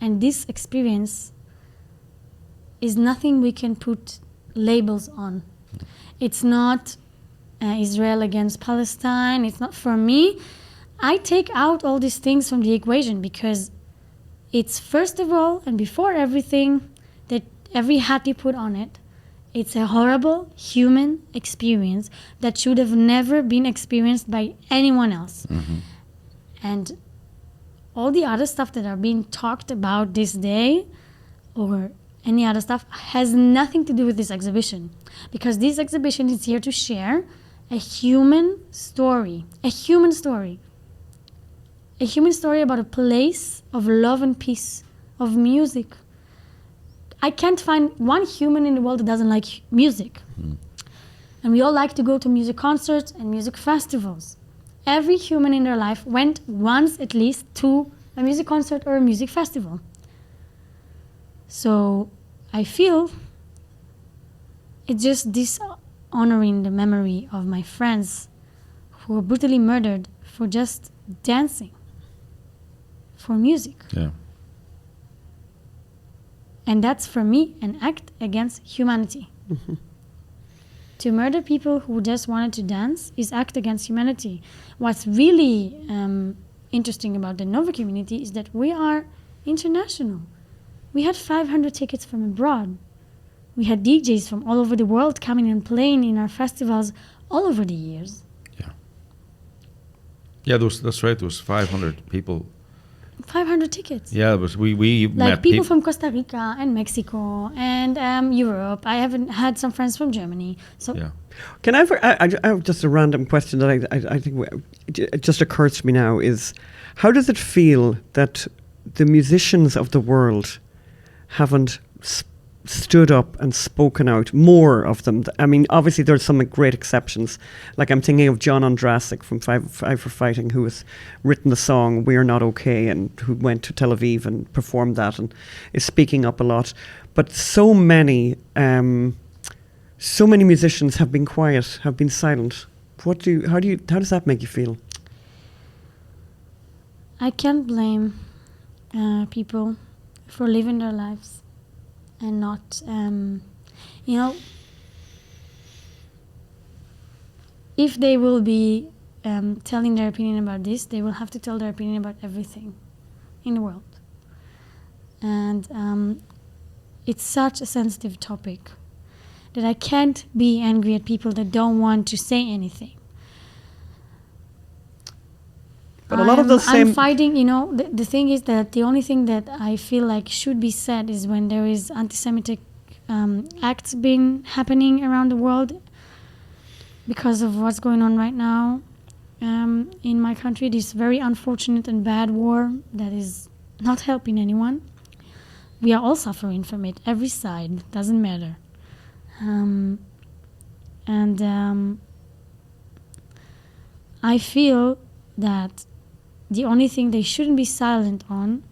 and this experience is nothing we can put labels on. It's not Israel against Palestine. It's not, for me, I take out all these things from the equation because it's first of all and before everything that every hat you put on it, it's a horrible human experience that should have never been experienced by anyone else. And all the other stuff that are being talked about this day or any other stuff has nothing to do with this exhibition. Because this exhibition is here to share a human story. A human story. A human story about a place of love and peace, of music. I can't find one human in the world that doesn't like music. And we all like to go to music concerts and music festivals. Every human in their life went once at least to a music concert or a music festival. So I feel it's just dishonoring the memory of my friends who were brutally murdered for just dancing, for music. Yeah. And that's, for me, an act against humanity. To murder people who just wanted to dance is act against humanity. What's really interesting about the Nova community is that we are international. We had 500 tickets from abroad. We had DJs from all over the world coming and playing in our festivals all over the years. Yeah, that's right. There was 500 people. 500 tickets. Yeah, but we Like met people from Costa Rica and Mexico and Europe. I haven't had some friends from Germany. So Yeah. Can I have just a random question that I think it just occurs to me now is, how does it feel that the musicians of the world haven't stood up and spoken out, more of them? I mean, obviously there's some great exceptions. Like I'm thinking of John Ondrasik from Five for Fighting, who has written the song "We're Not Okay" and who went to Tel Aviv and performed that and is speaking up a lot. But so many musicians have been quiet, have been silent. How does that make you feel? I can't blame people for living their lives and not, if they will be telling their opinion about this, they will have to tell their opinion about everything in the world. And it's such a sensitive topic that I can't be angry at people that don't want to say anything. But a lot of those same... I'm fighting, you know, the thing is that the only thing that I feel like should be said is when there is anti-Semitic acts being happening around the world because of what's going on right now in my country, this very unfortunate and bad war that is not helping anyone. We are all suffering from it, every side, doesn't matter. I feel that the only thing they shouldn't be silent on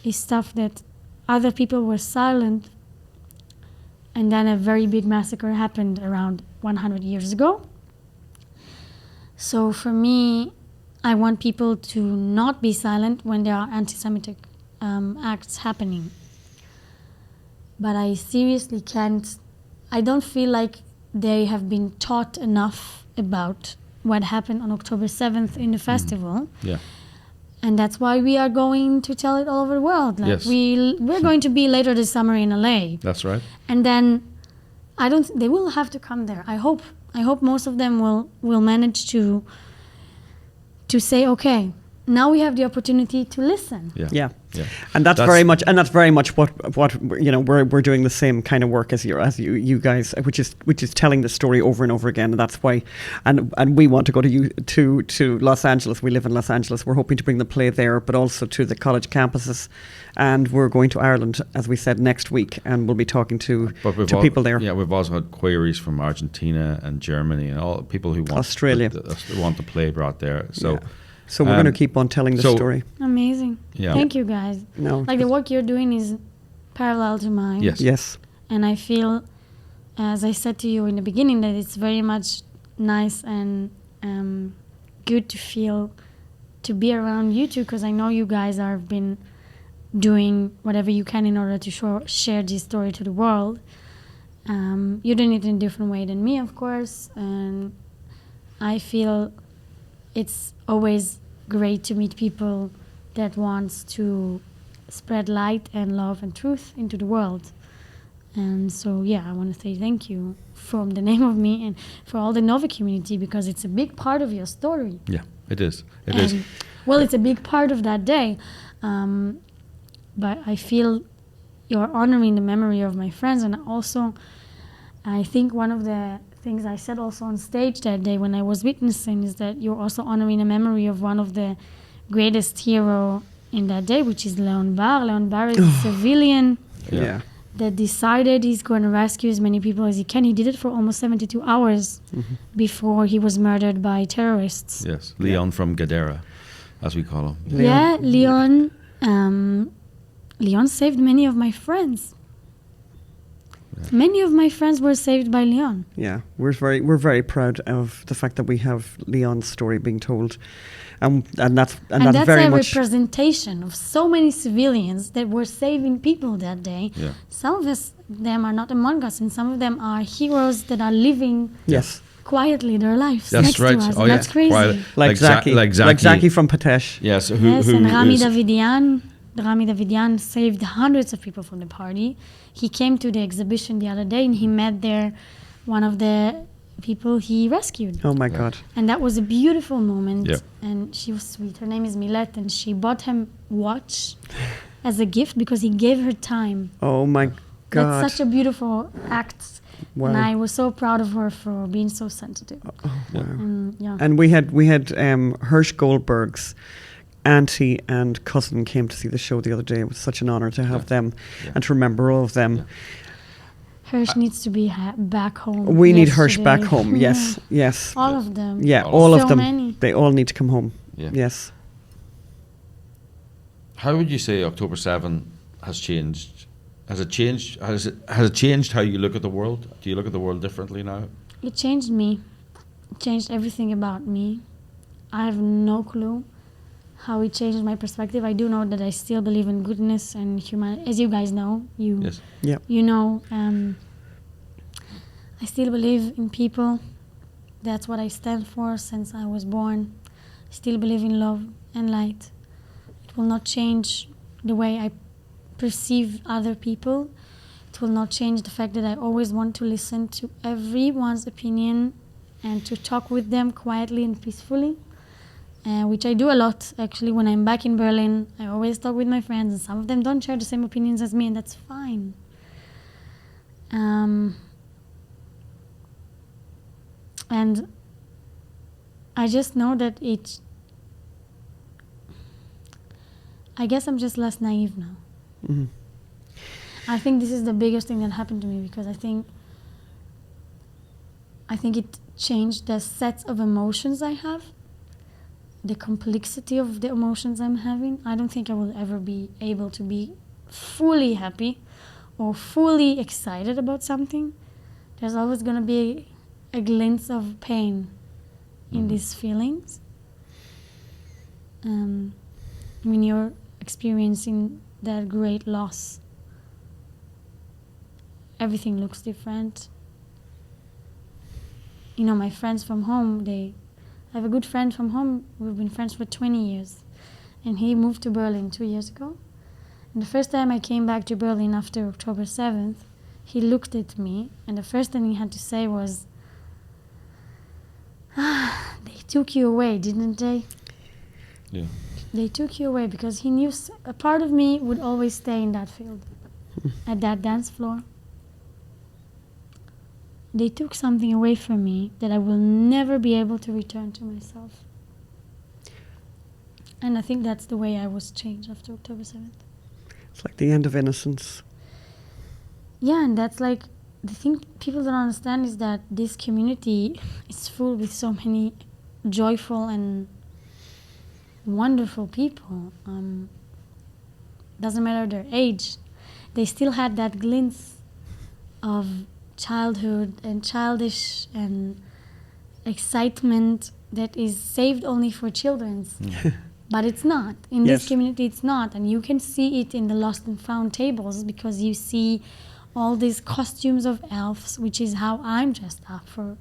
is stuff that other people were silent, and then a very big massacre happened around 100 years ago. So for me, I want people to not be silent when there are anti-Semitic acts happening. But I seriously can't, I don't feel like they have been taught enough about what happened on October 7th in the festival. Yeah. And that's why we are going to tell it all over the world. Like Yes. we're going to be later this summer in LA. That's right. And then they will have to come there. I hope most of them will manage to say, okay, now we have the opportunity to listen. Yeah. And that's very much what you know, we're doing the same kind of work as you guys, which is telling the story over and over again. And that's why, and we want to go to Los Angeles. We live in Los Angeles. We're hoping to bring the play there, but also to the college campuses. And we're going to Ireland, as we said, next week, and we'll be talking to people there. Yeah, we've also had queries from Argentina and Germany and all people who want Australia want the play brought there. So. Yeah. So we're going to keep on telling the story. Amazing. Yeah. Thank you, guys. No, like the work you're doing is parallel to mine. Yes. And I feel, as I said to you in the beginning, that it's very much nice and good to be around you two, because I know you guys have been doing whatever you can in order to share this story to the world. You're doing it in a different way than me, of course, and I feel it's always great to meet people that wants to spread light and love and truth into the world. And so, yeah, I want to say thank you from the name of me and for all the Nova community, because it's a big part of your story. Yeah, it is. It is. Well, it's a big part of that day. But I feel you're honoring the memory of my friends. And also, I think one of the things I said also on stage that day when I was witnessing is that you're also honoring a memory of one of the greatest hero in that day, which is 𝙈𝙘𝙀𝙀. 𝙈𝙘𝙀𝙀 is a civilian that decided he's going to rescue as many people as he can. He did it for almost 72 hours before he was murdered by terrorists. Yes, Leon from Gadara, as we call him. Yeah, Leon saved many of my friends. Many of my friends were saved by Leon. Yeah, we're very proud of the fact that we have Leon's story being told, and that's very a much representation of so many civilians that were saving people that day. Yeah. Some of them are not among us, and some of them are heroes that are living quietly their lives next to us. That's crazy. Like Zaki from Patesh. Yes, and 𝙈𝙘𝙀𝙀. 𝙈𝙘𝙀𝙀 saved hundreds of people from the party. He came to the exhibition the other day and he met there one of the people he rescued. Oh my God. And that was a beautiful moment. Yeah. And she was sweet. Her name is Milette, and she bought him watch as a gift because he gave her time. Oh my God. That's such a beautiful act. Wow. And I was so proud of her for being so sensitive. Oh, wow. And And we had Hirsch Goldberg's auntie and cousin came to see the show the other day. It was such an honor to have them and to remember all of them. Yeah. Hirsch needs to be back home. We need Hirsch back home. Yes. All of them. Yeah, all of them. Many. They all need to come home. Yeah. Yes. How would you say October 7 has changed? Has it changed? Has it changed how you look at the world? Do you look at the world differently now? It changed me. It changed everything about me. I have no clue how it changed my perspective. I do know that I still believe in goodness and humanity. As you guys know, you know, I still believe in people. That's what I stand for since I was born. I still believe in love and light. It will not change the way I perceive other people. It will not change the fact that I always want to listen to everyone's opinion and to talk with them quietly and peacefully, which I do a lot, actually. When I'm back in Berlin, I always talk with my friends, and some of them don't share the same opinions as me, and that's fine. And I just know that I guess I'm just less naive now. Mm-hmm. I think this is the biggest thing that happened to me, because I think it changed the sets of emotions I have, the complexity of the emotions I'm having. I don't think I will ever be able to be fully happy or fully excited about something. There's always going to be a glimpse of pain in these feelings. When you're experiencing that great loss, everything looks different. You know, my friends from home, I have a good friend from home. We've been friends for 20 years. And he moved to Berlin 2 years ago. And the first time I came back to Berlin after October 7th, he looked at me, and the first thing he had to say was, they took you away, didn't they? Yeah. They took you away, because he knew a part of me would always stay in that field, at that dance floor. They took something away from me that I will never be able to return to myself. And I think that's the way I was changed after October 7th. It's like the end of innocence. Yeah, and that's like, the thing people don't understand is that this community is full with so many joyful and wonderful people. Doesn't matter their age. They still had that glimpse of childhood and childish and excitement that is saved only for children. But it's not. In this community, it's not. And you can see it in the lost and found tables, because you see all these costumes of elves, which is how I'm dressed up for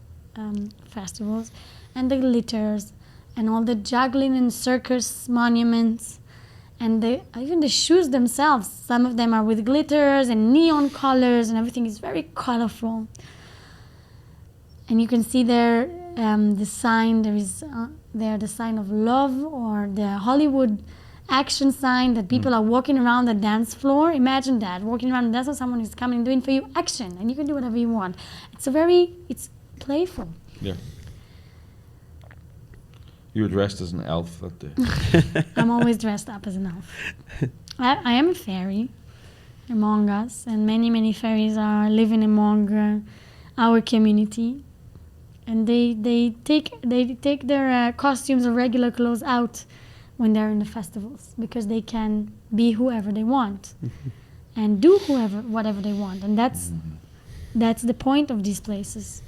festivals, and the glitters, and all the juggling and circus monuments, and even the shoes themselves. Some of them are with glitters and neon colors, and everything is very colorful. And you can see there the sign. There is the sign of love, or the Hollywood action sign that people are walking around the dance floor. Imagine that, walking around the dance floor, someone is coming and doing for you action, and you can do whatever you want. It's playful. Yeah. You were dressed as an elf that day. I'm always dressed up as an elf. I am a fairy among us, and many, many fairies are living among our community. And they take their costumes or regular clothes out when they're in the festivals, because they can be whoever they want and do whatever they want. And that's the point of these places,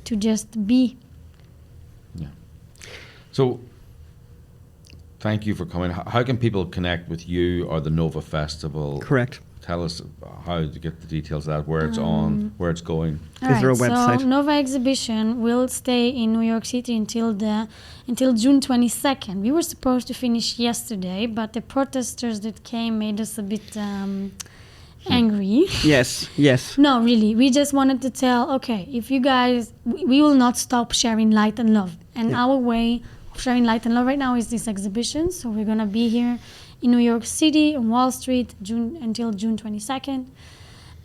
to just be. Yeah. So, thank you for coming. How can people connect with you or the Nova Festival? Correct. Tell us how to get the details of that, where it's on, where it's going. Is there a website? So Nova exhibition will stay in New York City until June 22nd. We were supposed to finish yesterday, but the protesters that came made us a bit angry. Yes. No, really. We just wanted to tell, okay, if you guys, we will not stop sharing light and love. And our way of sharing light and love right now is this exhibition. So we're going to be here in New York City, on Wall Street, until June 22nd.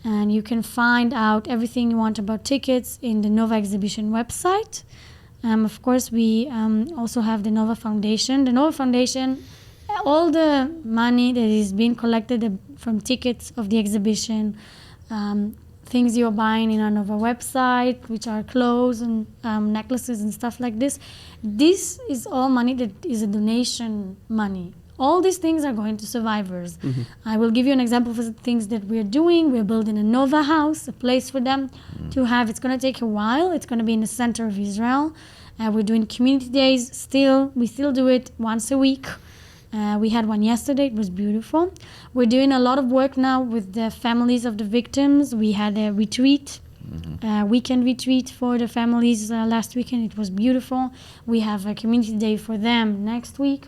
And you can find out everything you want about tickets in the Nova exhibition website. Of course, we also have the Nova Foundation. The Nova Foundation, all the money that is being collected from tickets of the exhibition, things you're buying in our Nova website, which are clothes and necklaces and stuff like this, this is all money that is a donation money. All these things are going to survivors. I will give you an example of the things that we're doing. We're building a Nova house, a place for them to have. It's going to take a while. It's going to be in the center of Israel. We're doing community days still. We still do it once a week. We had one yesterday. It was beautiful. We're doing a lot of work now with the families of the victims. We had a retreat weekend retreat for the families last weekend. It was beautiful. We have a community day for them next week.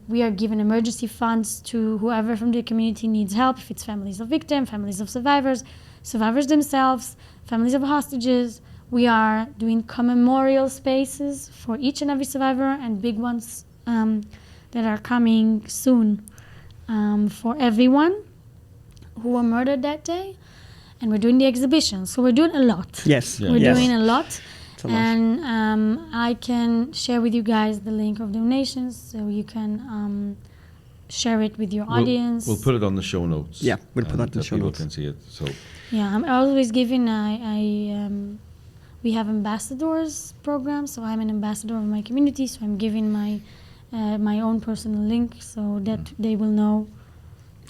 We are giving emergency funds to whoever from the community needs help, if it's families of victims, families of survivors, survivors themselves, families of hostages. We are doing commemorial spaces for each and every survivor, and big ones that are coming soon for everyone who were murdered that day. And we're doing the exhibition. So we're doing a lot. Yes. We're yes. doing a lot. It's a lot. And I can share with you guys the link of donations, so you can share it with your audience. We'll put it on the show notes. Yeah, we'll put that in the show people notes. can see it. So Yeah, I'm always giving. We have ambassadors program, so I'm an ambassador of my community. So I'm giving my own personal link so that they will know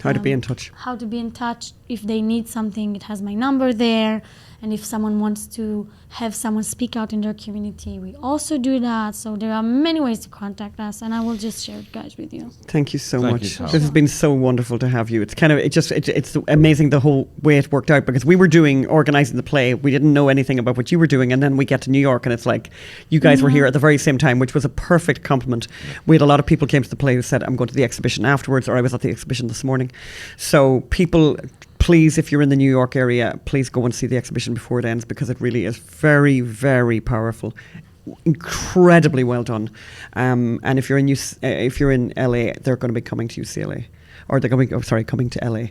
How to be in touch. how to be in touch. If they need something, it has my number there. And if someone wants to have someone speak out in their community, we also do that. So there are many ways to contact us, and I will just share it, guys, with you. Thank you so Thank much. you, Tal. This has been so wonderful to have you. It's kind of it's amazing the whole way it worked out, because we were organizing the play. We didn't know anything about what you were doing, and then we get to New York, and it's like you guys were here at the very same time, which was a perfect compliment. We had a lot of people came to the play who said, "I'm going to the exhibition afterwards," or "I was at the exhibition this morning." So people, please, if you're in the New York area, please go and see the exhibition before it ends, because it really is very, very powerful, incredibly well done. And if you're in LA, they're going to be coming to UCLA, or they're going to be coming to LA.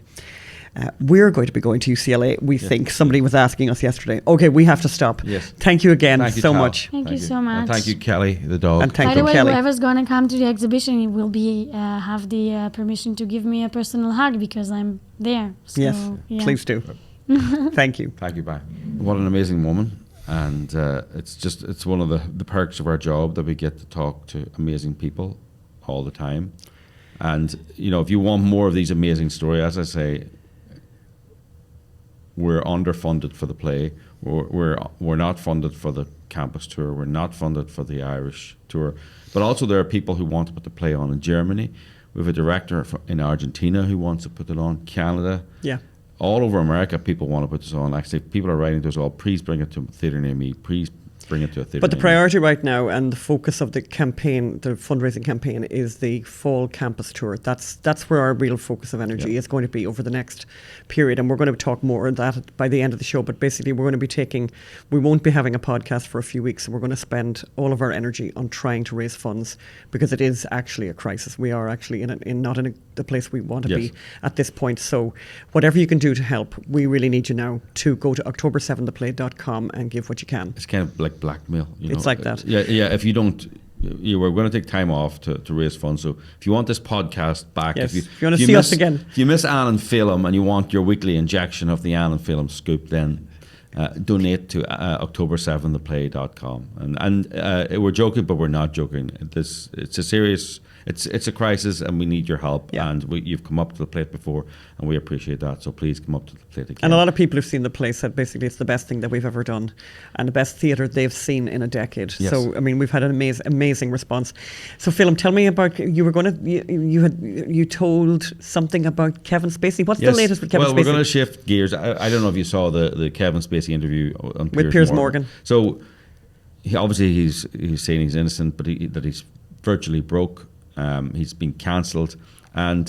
We're going to be going to UCLA. We think somebody was asking us yesterday. Okay, we have to stop. Yes. Thank you again Thank you, so Tal. much. Thank you so And much. thank you, Kelly, the dog. And thank By the you, way, Kelly. whoever's going to come to the exhibition, it will be have the permission to give me a personal hug, because I'm there. So, Yes, yeah. please do. Thank you. Thank you, bye. What an amazing woman. And it's one of the perks of our job, that we get to talk to amazing people all the time. And, if you want more of these amazing stories, as I say, we're underfunded for the play. We're not funded for the campus tour. We're not funded for the Irish tour. But also there are people who want to put the play on in Germany. We have a director in Argentina who wants to put it on, Canada. Yeah. All over America, people want to put this on. Actually, people are writing to us all, please bring it to a theatre near me. Please bring it to a theatre But the near me. priority right now, and the focus of the campaign, the fundraising campaign, is the fall campus tour. That's where our real focus of energy is going to be over the next period. And we're going to talk more on that by the end of the show. But basically, we won't be having a podcast for a few weeks. So we're going to spend all of our energy on trying to raise funds, because it is actually a crisis. We are actually not in the place we want to be at this point. So whatever you can do to help, we really need you now to go to october7theplay.com and give what you can. It's kind of like blackmail. It's like that. Yeah. If you don't, we're going to take time off to raise funds. So if you want this podcast back, Yes. if you want to see us again, if you miss Anne and Phelim and you want your weekly injection of the Anne and Phelim scoop, then donate to october7theplay.com. And we're joking, but we're not joking. It's a serious. It's a crisis, and we need your help. Yeah. And you've come up to the plate before, and we appreciate that. So please come up to the plate again. and a lot of people who've seen the play said basically it's the best thing that we've ever done, and the best theatre they've seen in a decade. Yes. So I mean, we've had an amazing response. So Phelim, tell me about you told something about Kevin Spacey. What's the latest with Kevin Spacey? Well, we're going to shift gears. I don't know if you saw the Kevin Spacey interview on With Piers Morgan. So obviously he's saying he's innocent, but that he's virtually broke. He's been cancelled, and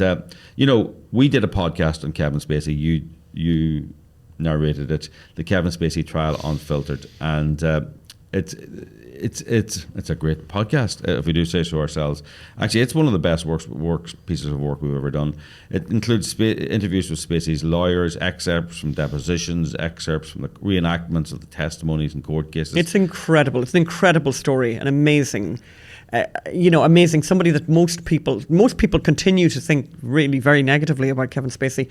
we did a podcast on Kevin Spacey. You narrated it, the Kevin Spacey Trial, Unfiltered, and it's a great podcast, if we do say so ourselves. Actually, it's one of the best pieces of work we've ever done. It includes interviews with Spacey's lawyers, excerpts from depositions, excerpts from the reenactments of the testimonies in court cases. It's incredible. It's an incredible story, and amazing. Amazing. Somebody that most people continue to think really very negatively about Kevin Spacey.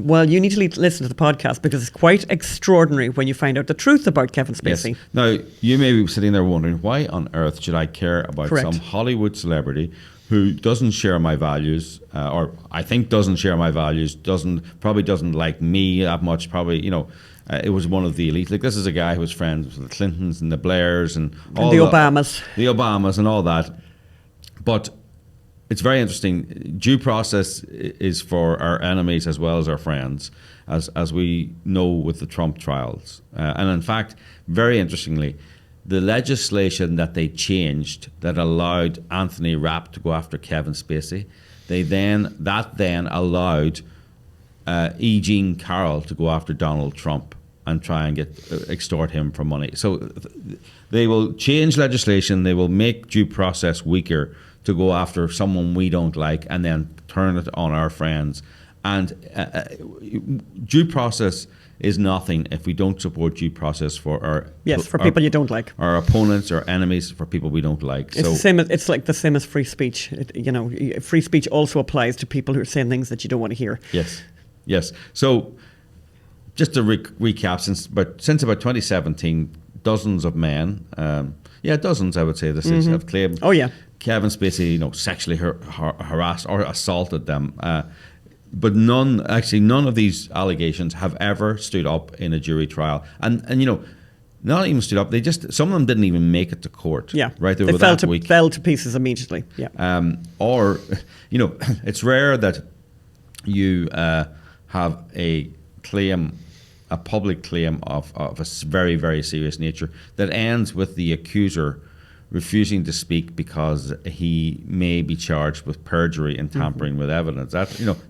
Well, you need to listen to the podcast, because it's quite extraordinary when you find out the truth about Kevin Spacey. Yes. Now, you may be sitting there wondering, why on earth should I care about Correct. some Hollywood celebrity who doesn't share my values, or I think doesn't share my values, probably doesn't like me that much, probably, it was one of the elite. Like, this is a guy who was friends with the Clintons and the Blairs and all the Obamas. The Obamas and all that. But it's very interesting. Due process is for our enemies as well as our friends, as we know with the Trump trials. And in fact, very interestingly, the legislation that they changed that allowed Anthony Rapp to go after Kevin Spacey, that then allowed 𝘼𝙤𝙤 𝙤𝙤𝙀 to go after Donald Trump and try and extort him for money. So they will change legislation. They will make due process weaker to go after someone we don't like, and then turn it on our friends. And due process is nothing if we don't support due process for our people you don't like, our opponents, our enemies, for people we don't like. It's the same. It's like the same as free speech. Free speech also applies to people who are saying things that you don't want to hear. Yes. So, just to recap, since about 2017, dozens of men, dozens, I would say, have claimed. Oh yeah. Kevin Spacey, sexually harassed or assaulted them. But none of these allegations have ever stood up in a jury trial. And not even stood up. Some of them didn't even make it to court. Yeah. Right. They fell to pieces immediately. Yeah. It's rare that you have a public claim of a very, very serious nature that ends with the accuser refusing to speak because he may be charged with perjury and tampering with evidence.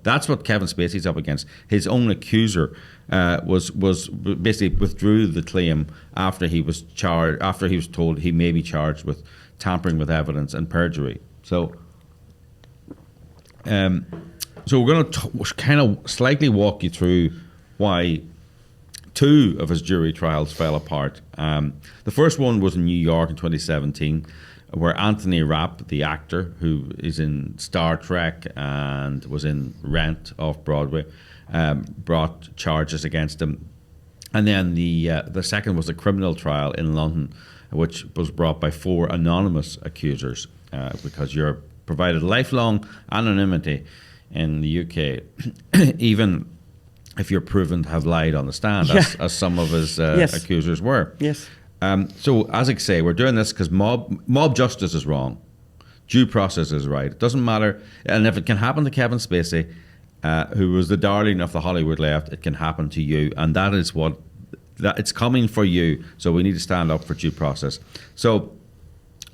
That's what Kevin Spacey's up against. His own accuser was basically withdrew the claim after he was told he may be charged with tampering with evidence and perjury. So we're going to kind of slightly walk you through why two of his jury trials fell apart. The first one was in New York in 2017, where Anthony Rapp, the actor who is in Star Trek and was in Rent off-Broadway, brought charges against him. And then the second was a criminal trial in London, which was brought by 4 anonymous accusers, because you're provided lifelong anonymity in the UK, even if you're proven to have lied on the stand, as some of his accusers were. Yes. So, as I say, we're doing this because mob justice is wrong. Due process is right. It doesn't matter. And if it can happen to Kevin Spacey, who was the darling of the Hollywood left, it can happen to you. And that is it's coming for you. So we need to stand up for due process. So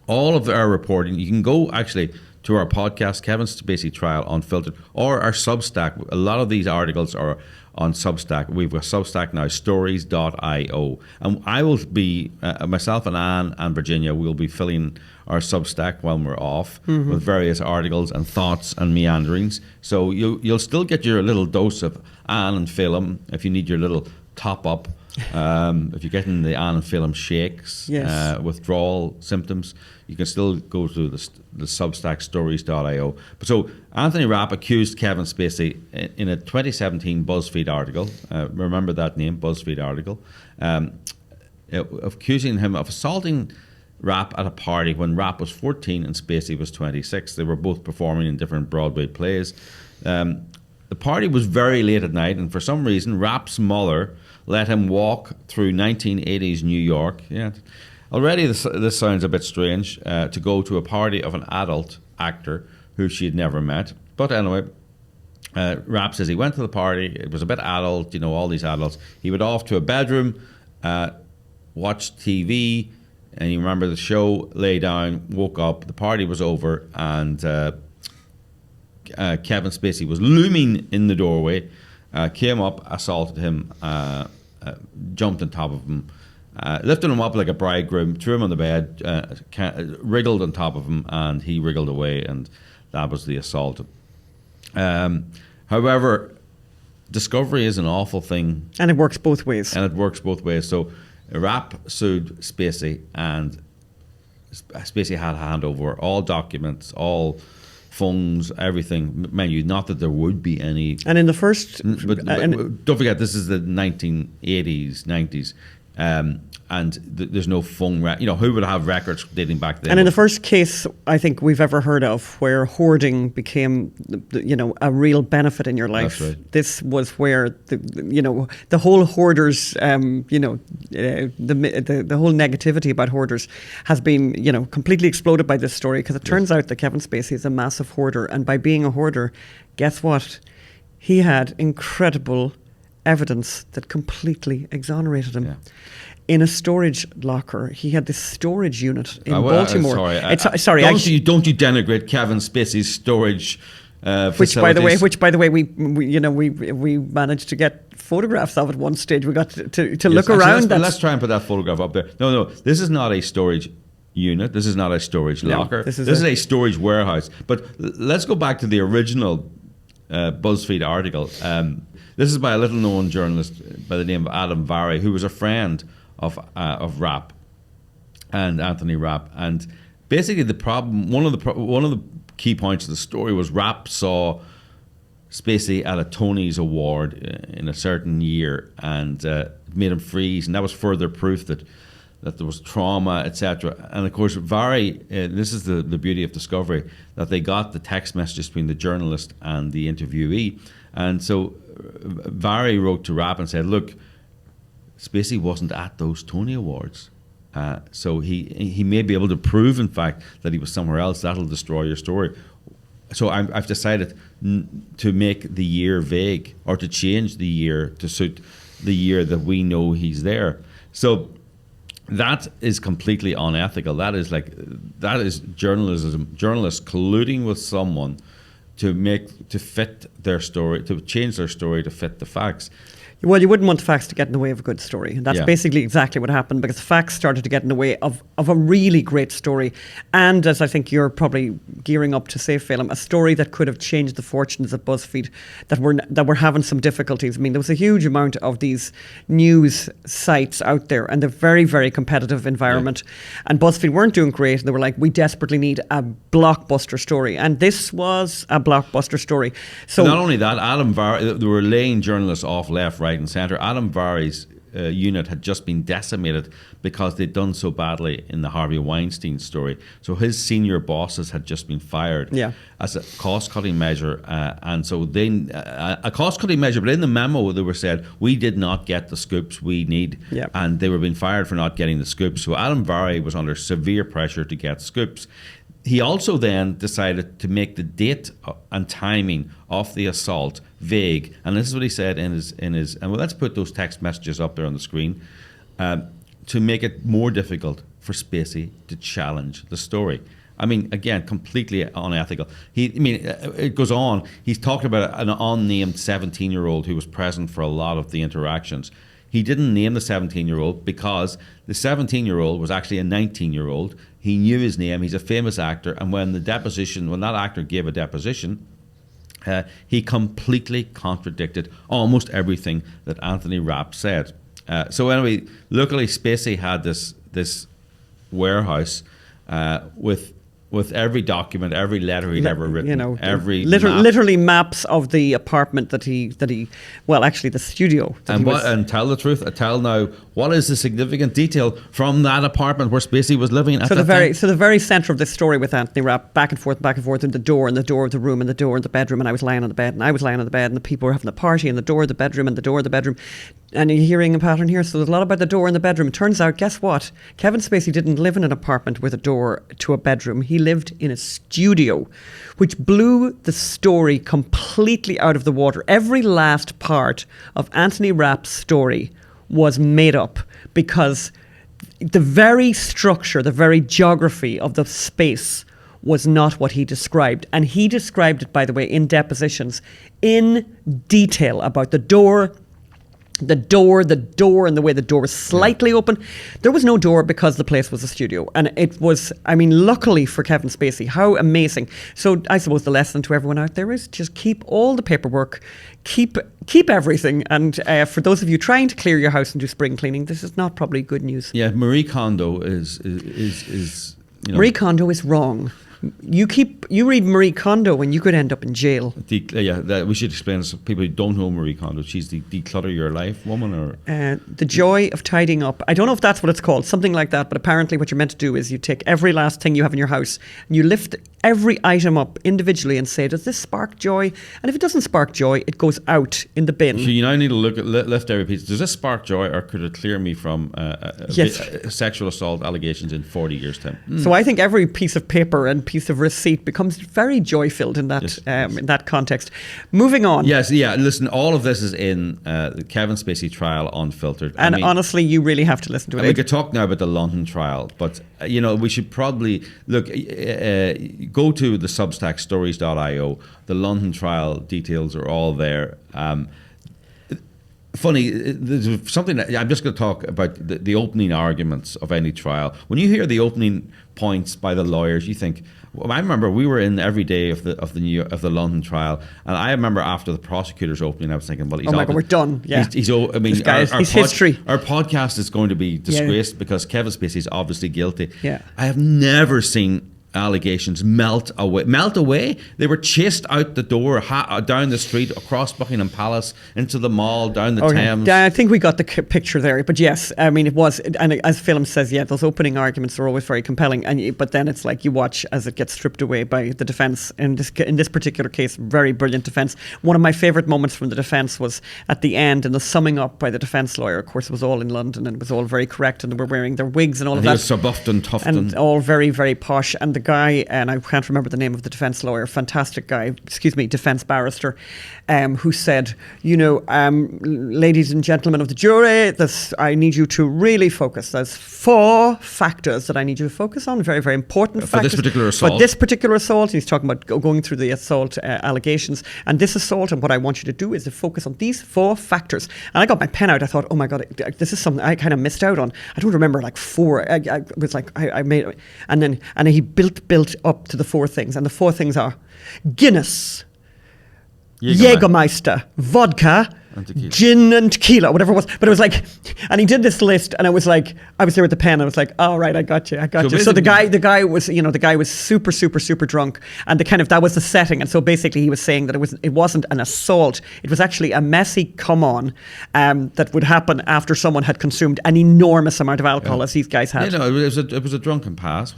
all of our reporting, you can go actually to our podcast, Kevin Spacey Trial Unfiltered, or our Substack. A lot of these articles are on Substack. We've got Substack now, stories.io. And I will be, myself and Anne and Virginia, will be filling our Substack when we're off with various articles and thoughts and meanderings. So you'll still get your little dose of Anne and Phelim if you need your little top up. If you're getting the Anne and Phelim shakes, withdrawal symptoms, you can still go to the Substack stories.io. But so Anthony Rapp accused Kevin Spacey in a 2017 BuzzFeed article. Remember that name, BuzzFeed article, accusing him of assaulting Rapp at a party when Rapp was 14 and Spacey was 26. They were both performing in different Broadway plays. The party was very late at night, and for some reason, Rapp's mother let him walk through 1980s New York. Yeah, already this sounds a bit strange, to go to a party of an adult actor who she had never met. But anyway, Rapp says he went to the party. It was a bit adult, all these adults. He went off to a bedroom, watched TV, and you remember the show, lay down, woke up, the party was over, and Kevin Spacey was looming in the doorway, came up, assaulted him, jumped on top of him, lifted him up like a bridegroom, threw him on the bed, wriggled on top of him, and he wriggled away, and that was the assault. However, discovery is an awful thing. And it works both ways. So Rapp sued Spacey, and Spacey had to hand over all documents, all phones, everything. Mind you, not that there would be any. And in the first... But don't forget, this is the 1980s, 90s. And there's no phone, who would have records dating back then? And in the first case I think we've ever heard of where hoarding became, a real benefit in your life. That's right. This was where the whole hoarders, the whole negativity about hoarders has been, completely exploded by this story, because it turns out that Kevin Spacey is a massive hoarder, and by being a hoarder, guess what? He had incredible evidence that completely exonerated him. Yeah. In a storage locker, he had this storage unit in Baltimore. Don't you denigrate Kevin Spacey's storage which, by the way, facilities. we managed to get photographs of at one stage. We got to look around. Let's try and put that photograph up there. No, this is not a storage unit. This is not a storage locker. This is a storage warehouse. But let's go back to the original BuzzFeed article. This is by a little-known journalist by the name of 𝙈𝙘𝙀𝙀𝙀𝙀, who was a friend of 𝙈 and Anthony 𝙈. And basically, the problem, one of the key points of the story was 𝙈 saw Spacey at a Tony's Award in a certain year, and made him freeze, and that was further proof that there was trauma, etc. And of course, this is the beauty of Discovery, that they got the text messages between the journalist and the interviewee. And so 𝙈 wrote to 𝙈 and said, look, Spacey wasn't at those Tony Awards. So he may be able to prove, in fact, that he was somewhere else. That'll destroy your story. So I've decided to make the year vague, or to change the year to suit the year that we know he's there. So that is completely unethical. That is journalists colluding with someone to fit their story, to change their story to fit the facts. Well, you wouldn't want the facts to get in the way of a good story. And that's basically exactly what happened, because the facts started to get in the way of a really great story. And as I think you're probably gearing up to say, Phelim, a story that could have changed the fortunes of BuzzFeed, that were having some difficulties. I mean, there was a huge amount of these news sites out there, and they're very, very competitive environment. Yeah. And BuzzFeed weren't doing great. They were like, we desperately need a blockbuster story. And this was a blockbuster story. So not only that, 𝙈𝙘𝙀𝙀𝙀𝙀, they were laying journalists off left, right and centre. 𝙈𝙀𝙀𝙀𝙀's unit had just been decimated because they'd done so badly in the Harvey Weinstein story. So his senior bosses had just been fired as a cost-cutting measure. And so then a cost-cutting measure, but in the memo they were said, we did not get the scoops we need. Yeah. And they were being fired for not getting the scoops. So 𝙈𝙀𝙀𝙀𝙀 was under severe pressure to get scoops. He also then decided to make the date and timing of the assault vague, and this is what he said in his. And well, let's put those text messages up there on the screen to make it more difficult for Spacey to challenge the story. I mean, again, completely unethical. It goes on. He's talking about an unnamed 17-year-old who was present for a lot of the interactions. He didn't name the 17-year-old because the 17-year-old was actually a 19-year-old. He knew his name. He's a famous actor. And when that actor gave a deposition, he completely contradicted almost everything that Anthony 𝙈 said. So anyway, luckily Spacey had this warehouse with every document, every letter he'd ever written, literally maps of the apartment that he well, actually the studio. And tell the truth. Tell now, what is the significant detail from that apartment where Spacey was living at that time? So the very centre of this story with Anthony 𝙈, back and forth, in the door of the room, and the door of the bedroom, and I was lying on the bed, and the people were having a party in the door of the bedroom, and the door of the bedroom. And you're hearing a pattern here. So there's a lot about the door in the bedroom. It turns out, guess what? Kevin Spacey didn't live in an apartment with a door to a bedroom. He lived in a studio, which blew the story completely out of the water. Every last part of Anthony 𝙈's story was made up, because the very structure, the very geography of the space was not what he described. And he described it, by the way, in depositions in detail about the door, and the way the door was slightly open. There was no door because the place was a studio. And it was, luckily for Kevin Spacey, how amazing. So I suppose the lesson to everyone out there is just keep all the paperwork, keep everything. And for those of you trying to clear your house and do spring cleaning, this is not probably good news. Yeah, Marie Kondo is Marie Kondo is wrong. You read Marie Kondo and you could end up in jail. We should explain to people who don't know Marie Kondo. She's the declutter your life woman, or the joy of tidying up. I don't know if that's what it's called, something like that. But apparently, what you're meant to do is you take every last thing you have in your house and you lift every item up individually and say, does this spark joy? And if it doesn't spark joy, it goes out in the bin. So you now need to look at lift every piece. Does this spark joy, or could it clear me from sexual assault allegations in 40 years' time? So I think every piece of paper and piece of receipt becomes very joy-filled in that in that context. Moving on. Yes, yeah. Listen, all of this is in the Kevin Spacey Trial Unfiltered. And honestly, you really have to listen to it. We could talk now about the London trial, but we should probably look. Go to the Substack stories.io. The London trial details are all there. Funny, there's something that I'm just going to talk about the opening arguments of any trial. When you hear the opening points by the lawyers, you think. Well, I remember we were in every day of the London trial, and I remember after the prosecutor's opening, I was thinking, well, oh my God, we're done. Yeah, he's history. Our podcast is going to be disgraced because Kevin Spacey is obviously guilty. Yeah, I have never seen allegations melt away. They were chased out the door, down the street, across Buckingham Palace, into the mall, down the Thames. Yeah, I think we got the picture there. But yes, I mean, it was, and as Film says, those opening arguments are always very compelling. But then it's like you watch as it gets stripped away by the defence. In this particular case, very brilliant defence. One of my favourite moments from the defence was at the end, and the summing up by the defence lawyer. Of course, it was all in London, and it was all very correct, and they were wearing their wigs and all of that. He was Sir Buffton Tufton. And all very, very posh. And the guy, and I can't remember the name of the defence lawyer, fantastic guy, defence barrister, who said, ladies and gentlemen of the jury, I need you to really focus. There's 4 factors that I need you to focus on, very, very important factors. For this particular assault. For this particular assault, he's talking about going through the assault allegations, and this assault, and what I want you to do is to focus on these 4 factors. And I got my pen out, I thought, oh my God, this is something I kind of missed out on. I don't remember 4. I was like, I made, and he built up to the 4 things, and the 4 things are Guinness, Jägermeister, vodka, gin and tequila, whatever it was. But it was like, and he did this list, and I was there with the pen. I was like, all right, I got you. So the guy was super, super, super drunk, and that was the setting. And so basically, he was saying that it wasn't an assault. It was actually a messy come on that would happen after someone had consumed an enormous amount of alcohol, as these guys had. It was a drunken pass,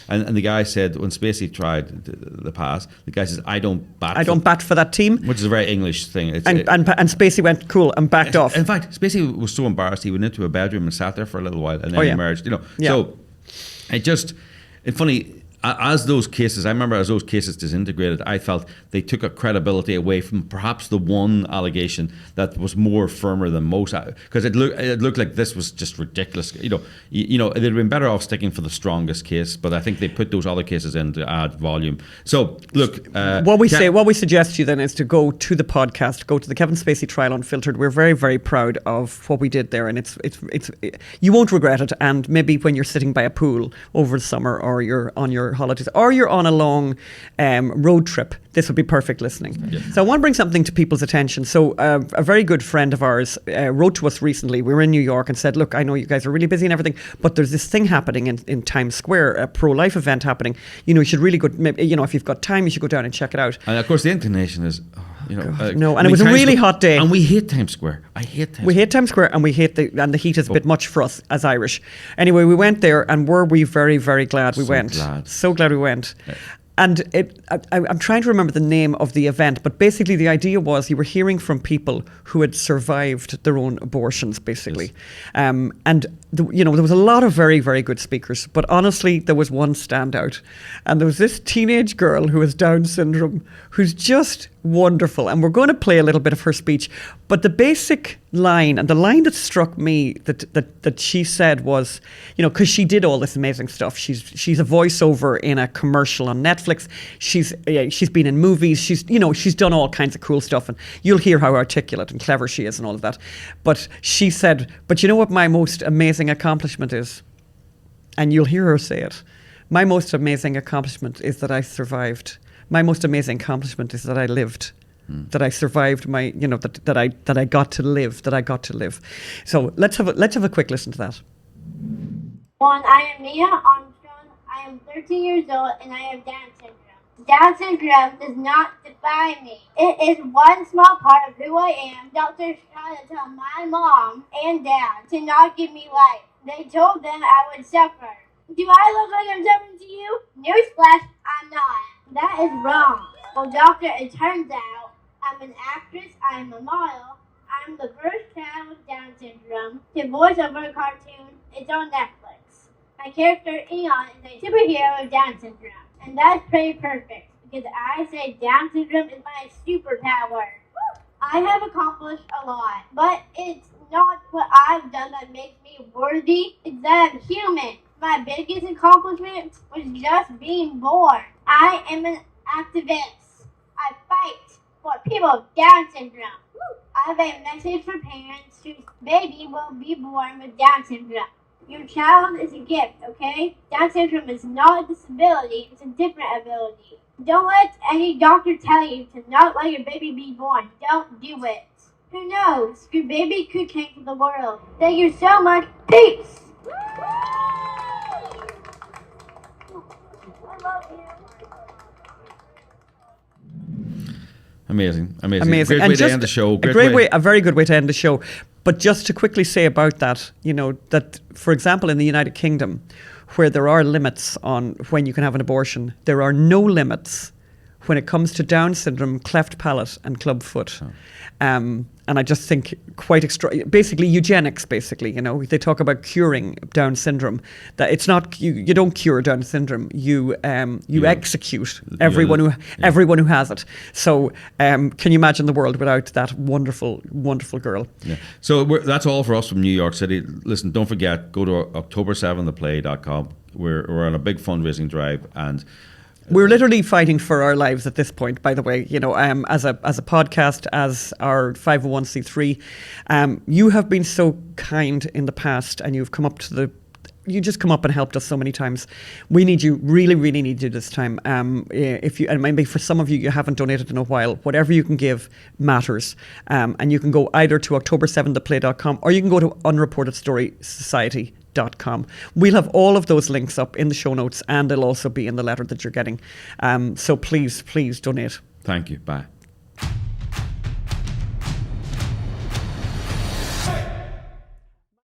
and the guy said when Spacey tried the pass, the guy says, I don't bat for that team, which is a very English thing. And Spacey went cool and backed off. In fact, Spacey was so embarrassed he went into a bedroom and sat there for a little while and then emerged. So it's funny. As those cases disintegrated, I felt they took a credibility away from perhaps the one allegation that was more firmer than most, because it looked like this was just ridiculous. They'd have been better off sticking for the strongest case, but I think they put those other cases in to add volume. So look, what we suggest to you then is to go to the podcast, go to the Kevin Spacey Trial Unfiltered. We're very, very proud of what we did there, and it's you won't regret it. And maybe when you're sitting by a pool over the summer, or you're on your holidays, or you're on a long road trip, this would be perfect listening. Yeah. So I want to bring something to people's attention. So a very good friend of ours wrote to us recently. We were in New York and said, look, I know you guys are really busy and everything, but there's this thing happening in Times Square, a pro-life event happening. You should really go, if you've got time, you should go down and check it out. And of course the inclination is, it was a really hot day. And we hate Times Square. hate Times Square, and we hate the heat is a bit much for us as Irish. Anyway, we went there, and were we very, very glad we went. So glad we went. Yeah. And I'm trying to remember the name of the event, but basically the idea was you were hearing from people who had survived their own abortions, basically. Yes. There was a lot of very, very good speakers, but honestly, there was one standout. And there was this teenage girl who has Down syndrome, who's just wonderful. And we're going to play a little bit of her speech. But the basic line, and the line that struck me that she said was, because she did all this amazing stuff. She's a voiceover in a commercial on Netflix. She's been in movies. She's done all kinds of cool stuff. And you'll hear how articulate and clever she is and all of that. But she said, but you know what my most amazing accomplishment is? And you'll hear her say it. My most amazing accomplishment is that I survived. My most amazing accomplishment is that I lived. That I survived my, that I got to live. So let's have a quick listen to that. I am Mia Armstrong. I I am 13 years old and I have Down syndrome. Down syndrome does not define me. It is one small part of who I am. Doctors try to tell my mom and dad to not give me life. They told them I would suffer. Do I look like I'm suffering to you? Newsflash, I'm not. That is wrong. Well, doctor, it turns out I'm an actress, I'm a model, I'm the first child with Down syndrome to voice over a cartoon. It's on Netflix. My character, Eon, is a superhero with Down syndrome. And that's pretty perfect, because I say Down syndrome is my superpower. I have accomplished a lot, but it's not what I've done that makes me worthy. It's that I'm human. My biggest accomplishment was just being born. I am an activist. I fight for people with Down syndrome. I have a message for parents whose baby will be born with Down syndrome. Your child is a gift, okay? Down syndrome is not a disability, it's a different ability. Don't let any doctor tell you to not let your baby be born. Don't do it. Who knows? Your baby could change the world. Thank you so much. Peace! I love you. Amazing. Amazing. Great way to end the show. A very good way to end the show. But just to quickly say about that, that, for example, in the United Kingdom, where there are limits on when you can have an abortion, there are no limits when it comes to Down syndrome, cleft palate and clubfoot. And I just think quite basically eugenics, they talk about curing Down syndrome. That it's not, you don't cure Down syndrome, you execute everyone who has it. So can you imagine the world without that wonderful, wonderful girl? Yeah. So that's all for us from New York City. Listen, don't forget, go to 𝙈𝙼𝙣𝙈𝙘𝙀𝙀𝙀𝙀.com. We're on a big fundraising drive, and we're literally fighting for our lives at this point, by the way, as a podcast, as our 501c3. You have been so kind in the past, and you've come up you just come up and helped us so many times. We need you, really, really need you this time. And maybe for some of you, you haven't donated in a while, whatever you can give matters. And you can go either to October7theplay.com or you can go to unreportedstorysociety.com. We'll have all of those links up in the show notes, and they'll also be in the letter that you're getting. So please donate. Thank you. Bye.